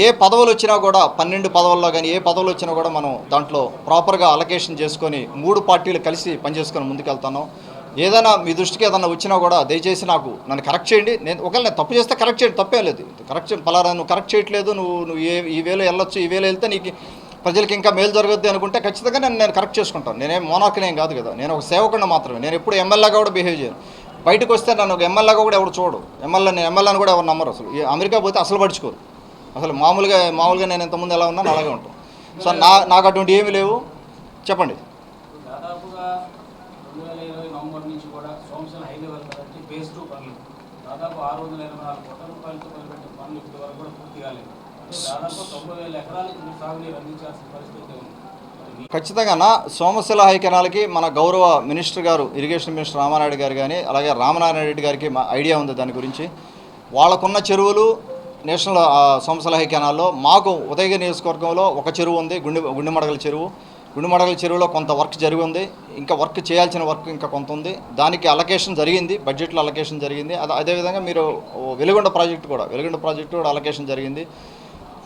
ఏ పదవులు వచ్చినా కూడా 12 పదవుల్లో కానీ ఏ పదవులు వచ్చినా కూడా మనం దాంట్లో ప్రాపర్గా అలొకేషన్ చేసుకొని 3 పార్టీలు కలిసి పనిచేసుకొని ముందుకెళ్తాను. ఏదైనా మీ దృష్టికి ఏదైనా వచ్చినా కూడా దయచేసి నన్ను కరెక్ట్ చేయండి. ఒకవేళ నేను తప్పు చేస్తే కరెక్ట్ చేయండి, తప్పే లేదు. పలానా నువ్వు కరెక్ట్ చేయట్లేదు, నువ్వు ఈ వేలో వెళ్ళొచ్చు, ఈ వేలో వెళ్తే నీకు ప్రజలకి ఇంకా మేలు జరగద్దు అనుకుంటే ఖచ్చితంగా నేను కరెక్ట్ చేసుకుంటాను. నేనేం మోనార్క్నేం కాదు కదా, నేను ఒక సేవకుడిని మాత్రమే. నేను ఎప్పుడు ఎమ్మెల్యేగా కూడా బిహేవ్ చేయను. బయటకు వస్తే నన్ను ఒక ఎమ్మెల్యేగా కూడా ఎవరు చూడు. నేను ఎమ్మెల్యేని కూడా ఎవరు నమ్మరు. అసలు అమెరికా పోతే అసలు పడుచుకోరు. అసలు మామూలుగా నేను ఇంతకుముందు ఎలా ఉన్నాను అలాగే ఉంటాను. సో నాకు అటువంటి ఏమీ లేవు. చెప్పండి. దాదాపుగా 2020 నవంబర్ నుంచి కూడా సోమశిల హైవే వరకు ఫేజ్ 2 పనులు దాదాపు 624 కోట్ల రూపాయలతో మొదలుపెట్టిన పనులు ఇప్పటి వరకు కూడా పూర్తి కాలేదు. దాదాపు 90,000 ఎకరాలకు సాగునీరు అందించాల్సిన పరిస్థితి ఉంది. ఖచ్చితంగా సోమశిల హై కెనాల్కి మన గౌరవ మినిస్టర్ గారు, ఇరిగేషన్ మినిస్టర్ రామానాయుడు గారు కానీ, అలాగే రామనారాయణ రెడ్డి గారికి ఐడియా ఉంది దాని గురించి. వాళ్ళకున్న చెరువులు నేషనల్ సోమశిల హై కెనాల్లో మాకు ఉదయగిరి నియోజకవర్గంలో ఒక చెరువు ఉంది, గుండెమడగల చెరువు. గుండెమడగల చెరువులో కొంత వర్క్ జరిగి ఉంది. ఇంకా వర్క్ చేయాల్సిన వర్క్ ఇంకా కొంత ఉంది. దానికి అలొకేషన్ జరిగింది, బడ్జెట్లో అలొకేషన్ జరిగింది. అదేవిధంగా మీరు వెలుగొండ ప్రాజెక్టు కూడా అలొకేషన్ జరిగింది.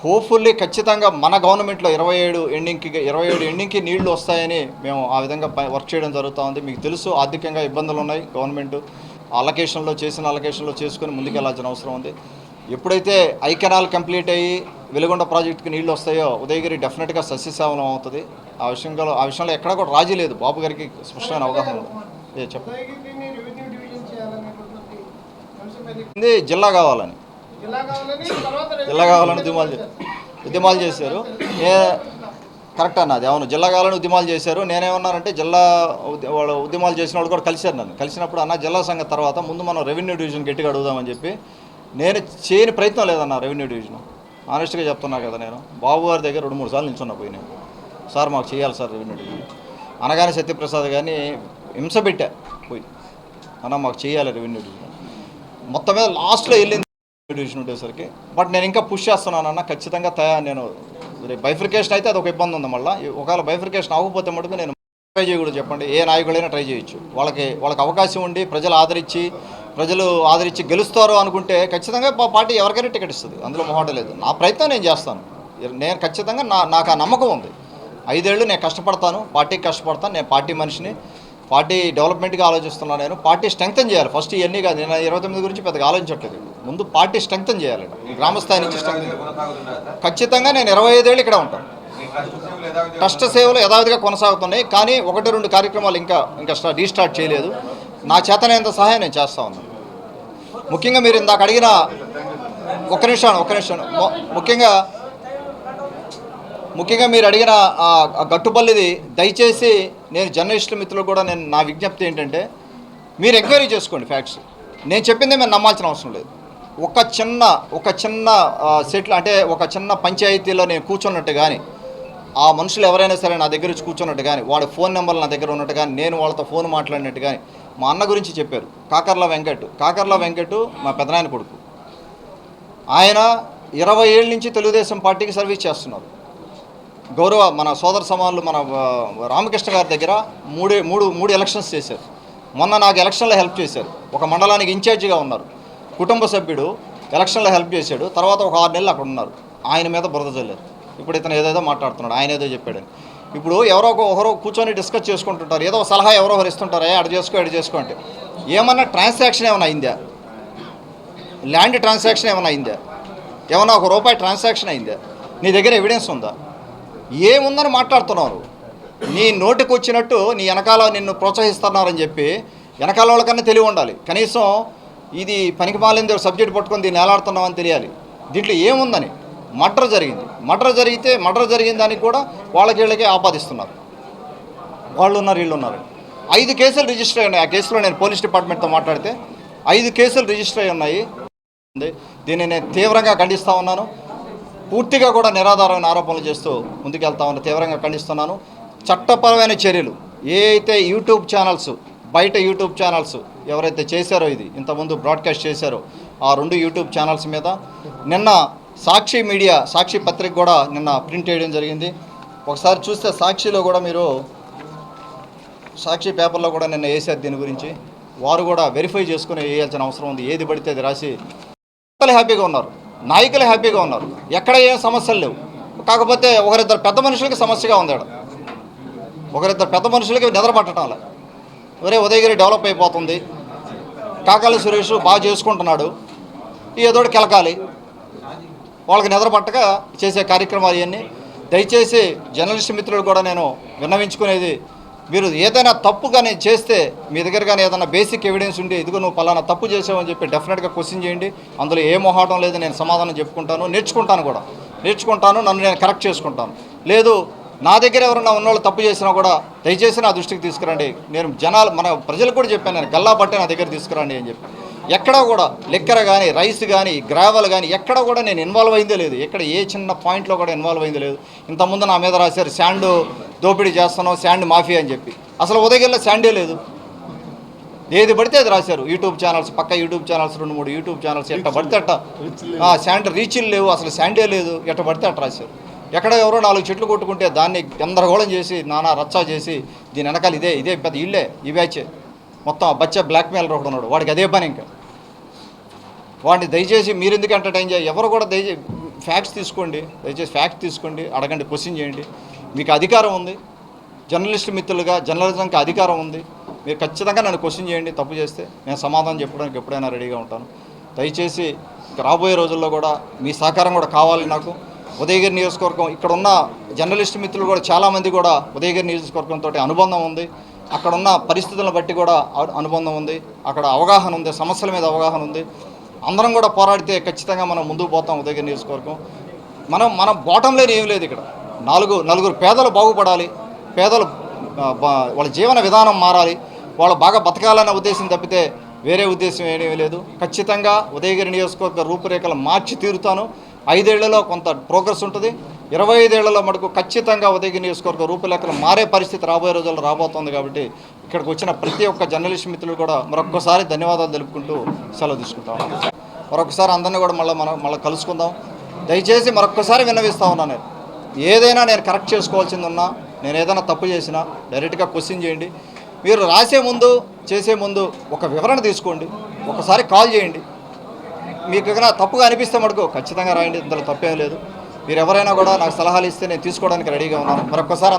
హోప్ఫుల్లీ ఖచ్చితంగా మన గవర్నమెంట్లో 27 ఎండింగ్కి నీళ్లు వస్తాయని మేము ఆ విధంగా వర్క్ చేయడం జరుగుతూ ఉంది. మీకు తెలుసు ఆర్థికంగా ఇబ్బందులు ఉన్నాయి. గవర్నమెంట్ అలొకేషన్లో చేసుకొని ముందుకెళ్లాల్సిన అవసరం ఉంది. ఎప్పుడైతే ఐ కెనాల్ కంప్లీట్ అయ్యి వెలుగొండ ప్రాజెక్టుకి నీళ్లు వస్తాయో ఉదయగిరి డెఫినెట్గా సస్యశ్యామలం అవుతుంది. ఆ విషయంలో ఎక్కడ కూడా రాజీ లేదు. బాబు గారికి స్పష్టమైన అవగాహన ఉంది. చెప్పండి. జిల్లా కావాలని ఉద్యమాలు చేశారు. కరెక్ట్ అన్నది, అవును, జిల్లా కావాలని ఉద్యమాలు చేశారు. నేనేమన్నానంటే వాళ్ళు ఉద్యమాలు చేసిన వాళ్ళు కూడా కలిశారు నన్ను. కలిసినప్పుడు అన్న జిల్లా సంఘం తర్వాత ముందు మనం రెవెన్యూ డివిజన్ గట్టిగా అడుగుదామని చెప్పి నేను చేయని ప్రయత్నం లేదన్న. రెవెన్యూ డివిజన్ ఆనెస్ట్గా చెప్తున్నా కదా, నేను బాబు గారి దగ్గర 2-3 సార్లు నిల్చున్నా పోయి నేను, సార్ మాకు చేయాలి సార్ రెవెన్యూ డివిజన్ అనగానే సత్యప్రసాద్ కానీ హింస పెట్టా పోయి, అన్న మాకు చేయాలి రెవెన్యూ డివిజన్. మొత్తం మీద లాస్ట్లో వెళ్ళింది డివిజన్ ఉండేసరికి. బట్ నేను ఇంకా పుష్ చేస్తున్నానన్న. ఖచ్చితంగా నేను బైఫికేషన్ అయితే అది ఒక ఇబ్బంది ఉంది. మళ్ళీ ఒకవేళ బైఫికేషన్ అవ్వకపోతే మటుకు నేను ట్రై చేయకూడదు. చెప్పండి, ఏ నాయకుడైనా ట్రై చేయొచ్చు. వాళ్ళకి అవకాశం ఉండి ప్రజలు ఆదరించి గెలుస్తారు అనుకుంటే ఖచ్చితంగా పార్టీ ఎవరికైనా టికెట్ ఇస్తుంది. అందులో మొహమాట లేదు. నా ప్రయత్నం నేను చేస్తాను. నేను ఖచ్చితంగా నాకు ఆ నమ్మకం ఉంది. 5 ఏళ్ళు నేను కష్టపడతాను, పార్టీకి కష్టపడతాను. నేను పార్టీ మనిషిని, పార్టీ డెవలప్మెంట్గా ఆలోచిస్తున్నాను. నేను పార్టీ స్ట్రెంగ్తన్ చేయాలి ఫస్ట్. ఇవన్నీ కాదు, నేను 29 గురించి పెద్దగా ఆలోచించట్లేదు. ముందు పార్టీ స్ట్రెంగ్తన్ చేయాలి. గ్రామస్థాయి నుంచి స్ట్రెంగ్తన్. ఖచ్చితంగా నేను 25 ఏళ్ళు ఇక్కడే ఉంటాను. ట్రస్ట్ సేవలు యథావిధిగా కొనసాగుతున్నాయి. కానీ 1-2 కార్యక్రమాలు ఇంకా రీస్టార్ట్ చేయలేదు. నా చేతనైనంత సహాయం నేను చేస్తా ఉన్నాను. ముఖ్యంగా మీరు ఇందాక అడిగిన ఒక్క నిమిషం ముఖ్యంగా మీరు అడిగిన గట్టుపల్లిది దయచేసి నేను జర్నలిస్టుల మిత్రులు కూడా నేను నా విజ్ఞప్తి ఏంటంటే మీరు ఎంక్వైరీ చేసుకోండి. ఫ్యాక్ట్స్ నేను చెప్పిందే మీరు నమ్మాల్సిన అవసరం లేదు. ఒక చిన్న సెట్లు అంటే ఒక చిన్న పంచాయతీలో నేను కూర్చున్నట్టు కానీ ఆ మనుషులు ఎవరైనా సరే నా దగ్గర వచ్చి కూర్చున్నట్టు కానీ వాడి ఫోన్ నెంబర్లు నా దగ్గర ఉన్నట్టు కానీ నేను వాళ్ళతో ఫోన్ మాట్లాడినట్టు కానీ మా అన్న గురించి చెప్పారు. కాకర్ల వెంకట్ మా పెదనాయన కొడుకు. ఆయన 20 ఏళ్ళ నుంచి తెలుగుదేశం పార్టీకి సర్వీస్ చేస్తున్నారు. గౌరవ మన సోదర సమానులు మన రామకృష్ణ గారి దగ్గర మూడు ఎలక్షన్స్ చేశారు. మొన్న నాకు ఎలక్షన్లో హెల్ప్ చేశారు. ఒక మండలానికి ఇన్ఛార్జిగా ఉన్నారు. కుటుంబ సభ్యుడు ఎలక్షన్లో హెల్ప్ చేశాడు. తర్వాత ఒక 6 నెలలు అక్కడ ఉన్నారు. ఆయన మీద బురద చల్లారు. ఇప్పుడు ఇతను ఏదేదో మాట్లాడుతున్నాడు, ఆయన ఏదో చెప్పాడని. ఇప్పుడు ఒకరో కూర్చొని డిస్కస్ చేసుకుంటుంటారు. ఏదో సలహా ఎవరో ఇస్తుంటారు, అటు చేసుకో అంటే ఏమన్నా ట్రాన్సాక్షన్ ఏమైనా అయిందా? ల్యాండ్ ట్రాన్సాక్షన్ ఏమైనా అయిందా? ఏమన్నా ₹1 ట్రాన్సాక్షన్ అయిందా? నీ దగ్గర ఎవిడెన్స్ ఉందా? ఏముందని మాట్లాడుతున్నారు. నీ నోటికి వచ్చినట్టు నీ వెనకాల నిన్ను ప్రోత్సహిస్తున్నారని చెప్పి వెనకాల వాళ్ళకన్నా తెలివి ఉండాలి. కనీసం ఇది పనికి మాలింది సబ్జెక్ట్ పట్టుకొని దీన్ని ఏలాడుతున్నామని తెలియాలి. దీంట్లో ఏముందని మర్డర్ జరిగిన దానికి కూడా వీళ్ళకే ఆపాదిస్తున్నారు. వాళ్ళు ఉన్నారు, వీళ్ళు ఉన్నారు. 5 కేసులు రిజిస్టర్ అయ్యి ఉన్నాయి. ఆ కేసులో నేను పోలీస్ డిపార్ట్మెంట్తో మాట్లాడితే 5 కేసులు రిజిస్టర్ అయ్యి ఉన్నాయి. దీన్ని నేను తీవ్రంగా ఖండిస్తూ ఉన్నాను. పూర్తిగా కూడా నిరాధారమైన ఆరోపణలు చేస్తూ ముందుకెళ్తామని తీవ్రంగా ఖండిస్తున్నాను. చట్టపరమైన చర్యలు ఏ అయితే బయట యూట్యూబ్ ఛానల్స్ ఎవరైతే చేశారో ఇది ఇంతకుముందు బ్రాడ్కాస్ట్ చేశారో ఆ 2 యూట్యూబ్ ఛానల్స్ మీద నిన్న సాక్షి పత్రిక కూడా నిన్న ప్రింట్ చేయడం జరిగింది. ఒకసారి చూస్తే సాక్షిలో కూడా మీరు సాక్షి పేపర్లో కూడా నిన్న వేసారు. దీని గురించి వారు కూడా వెరిఫై చేసుకుని వేయాల్సిన అవసరం ఉంది. ఏది పడితే అది రాసి హ్యాపీగా ఉన్నారు, నాయకులు హ్యాపీగా ఉన్నారు. ఎక్కడ ఏం సమస్యలు లేవు. కాకపోతే ఒకరిద్దరు పెద్ద మనుషులకి సమస్యగా ఉంది. ఒకరిద్దరు పెద్ద మనుషులకి నిద్రపట్టడం ఒరే ఉదయగిరి డెవలప్ అయిపోతుంది, కాకాల సురేష్ బాగా చేసుకుంటున్నాడు, ఏదోటి కెలకాలి, వాళ్ళకి నిద్రపట్టక చేసే కార్యక్రమాలు ఇవన్నీ. దయచేసి జర్నలిస్ట్ మిత్రులు కూడా నేను విన్నవించుకునేది, మీరు ఏదైనా తప్పు కానీ చేస్తే మీ దగ్గర కానీ ఏదైనా బేసిక్ ఎవిడెన్స్ ఉండి ఇదిగో నువ్వు పలానా తప్పు చేసావని చెప్పి డెఫినెట్గా క్వశ్చన్ చేయండి. అందులో ఏ మొహాటం లేదు. నేను సమాధానం చెప్పుకుంటాను, నేర్చుకుంటాను, నన్ను నేను కరెక్ట్ చేసుకుంటాను. లేదు నా దగ్గర ఎవరన్నా ఉన్నవాళ్ళు తప్పు చేసినా కూడా దయచేసి నా దృష్టికి తీసుకురండి. నేను మన ప్రజలకు కూడా చెప్పాను, నేను గల్లా పట్టే నా దగ్గర తీసుకురండి అని చెప్పి. ఎక్కడా కూడా లెక్కర కానీ రైస్ కానీ గ్రావెల్ కానీ ఎక్కడ కూడా నేను ఇన్వాల్వ్ అయిందే లేదు. ఎక్కడ ఏ చిన్న పాయింట్లో కూడా ఇన్వాల్వ్ అయిందే లేదు. ఇంతకుముందు నా మీద రాశారు శాండ్ దోపిడీ చేస్తున్నాం, శాండ్ మాఫియా అని చెప్పి. అసలు ఉదయగిరిలో శాండే లేదు. ఏది పడితే అది రాశారు. యూట్యూబ్ ఛానల్స్ 2-3 యూట్యూబ్ ఛానల్స్ ఎట్ట పడితే అట్ట శాండ్ రీచ్లు లేవు, అసలు శాండే లేదు, ఎట్ట పడితే అట్ట రాశారు. ఎక్కడ ఎవరో 4 చెట్లు కొట్టుకుంటే దాన్ని గందరగోళం చేసి నానా రచ్చా చేసి దీని వెనకాల ఇదే పెద్ద ఇల్లే ఈ బ్యాచే మొత్తం. ఆ బచ్చ బ్లాక్మెయిలర్ ఒకడు ఉన్నాడు, వాడికి అదే పని. ఇంకా వాడిని దయచేసి మీరు ఎందుకు ఎంటర్టైన్ చేయాలి? ఎవరు కూడా దయచేసి ఫ్యాక్ట్స్ తీసుకోండి, అడగండి, క్వశ్చన్ చేయండి. మీకు అధికారం ఉంది. జర్నలిస్ట్ మిత్రులుగా జర్నలిజంకి అధికారం ఉంది. మీరు ఖచ్చితంగా నన్ను క్వశ్చన్ చేయండి. తప్పు చేస్తే నేను సమాధానం చెప్పడానికి ఎప్పుడైనా రెడీగా ఉంటాను. దయచేసి రాబోయే రోజుల్లో కూడా మీ సహకారం కూడా కావాలి నాకు. ఉదయగిరి నియోజకవర్గం ఇక్కడ ఉన్న జర్నలిస్ట్ మిత్రులు కూడా చాలామంది కూడా ఉదయగిరి నియోజకవర్గంతో అనుబంధం ఉంది. అక్కడ ఉన్న పరిస్థితులను బట్టి కూడా అనుబంధం ఉంది. అక్కడ అవగాహన ఉంది, సమస్యల మీద అవగాహన ఉంది. అందరం కూడా పోరాడితే ఖచ్చితంగా మనం ముందుకు పోతాం. ఉదయగిరి నియోజకవర్గం మన బాటం లేని ఏం లేదు. ఇక్కడ నలుగురు పేదలు బాగుపడాలి, పేదలు వాళ్ళ జీవన విధానం మారాలి, వాళ్ళు బాగా బతకాలన్న ఉద్దేశం తప్పితే వేరే ఉద్దేశం ఏమీ లేదు. ఖచ్చితంగా ఉదయగిరి నియోజకవర్గ రూపురేఖలు మార్చి తీరుతాను. 5 ఏళ్లలో కొంత ప్రోగ్రెస్ ఉంటుంది. 25 ఏళ్లలో మటుకు ఖచ్చితంగా ఉదయగిరి నియోజకవర్గ రూపురేఖలు మారే పరిస్థితి రాబోయే రోజుల్లో రాబోతోంది. కాబట్టి ఇక్కడికి వచ్చిన ప్రతి ఒక్క జర్నలిస్ట్ మిత్రులు కూడా మరొక్కసారి ధన్యవాదాలు తెలుపుకుంటూ సెలవు తీసుకుంటాం. మరొకసారి అందరినీ కూడా మళ్ళీ కలుసుకుందాం. దయచేసి మరొక్కసారి విన్నవిస్తూ ఉన్నాను, నేను ఏదైనా నేను కరెక్ట్ చేసుకోవాల్సింది ఉన్నా, నేను ఏదైనా తప్పు చేసినా డైరెక్ట్గా క్వశ్చన్ చేయండి. మీరు రాసే ముందు చేసే ముందు ఒక వివరణ తీసుకోండి, ఒకసారి కాల్ చేయండి. మీకు ఏదైనా తప్పుగా అనిపిస్తే మటుకు ఖచ్చితంగా రాయండి, ఇందులో తప్పేం లేదు. మీరు ఎవరైనా కూడా నాకు సలహాలు ఇస్తే నేను తీసుకోవడానికి రెడీగా ఉన్నాను. మరొకసారి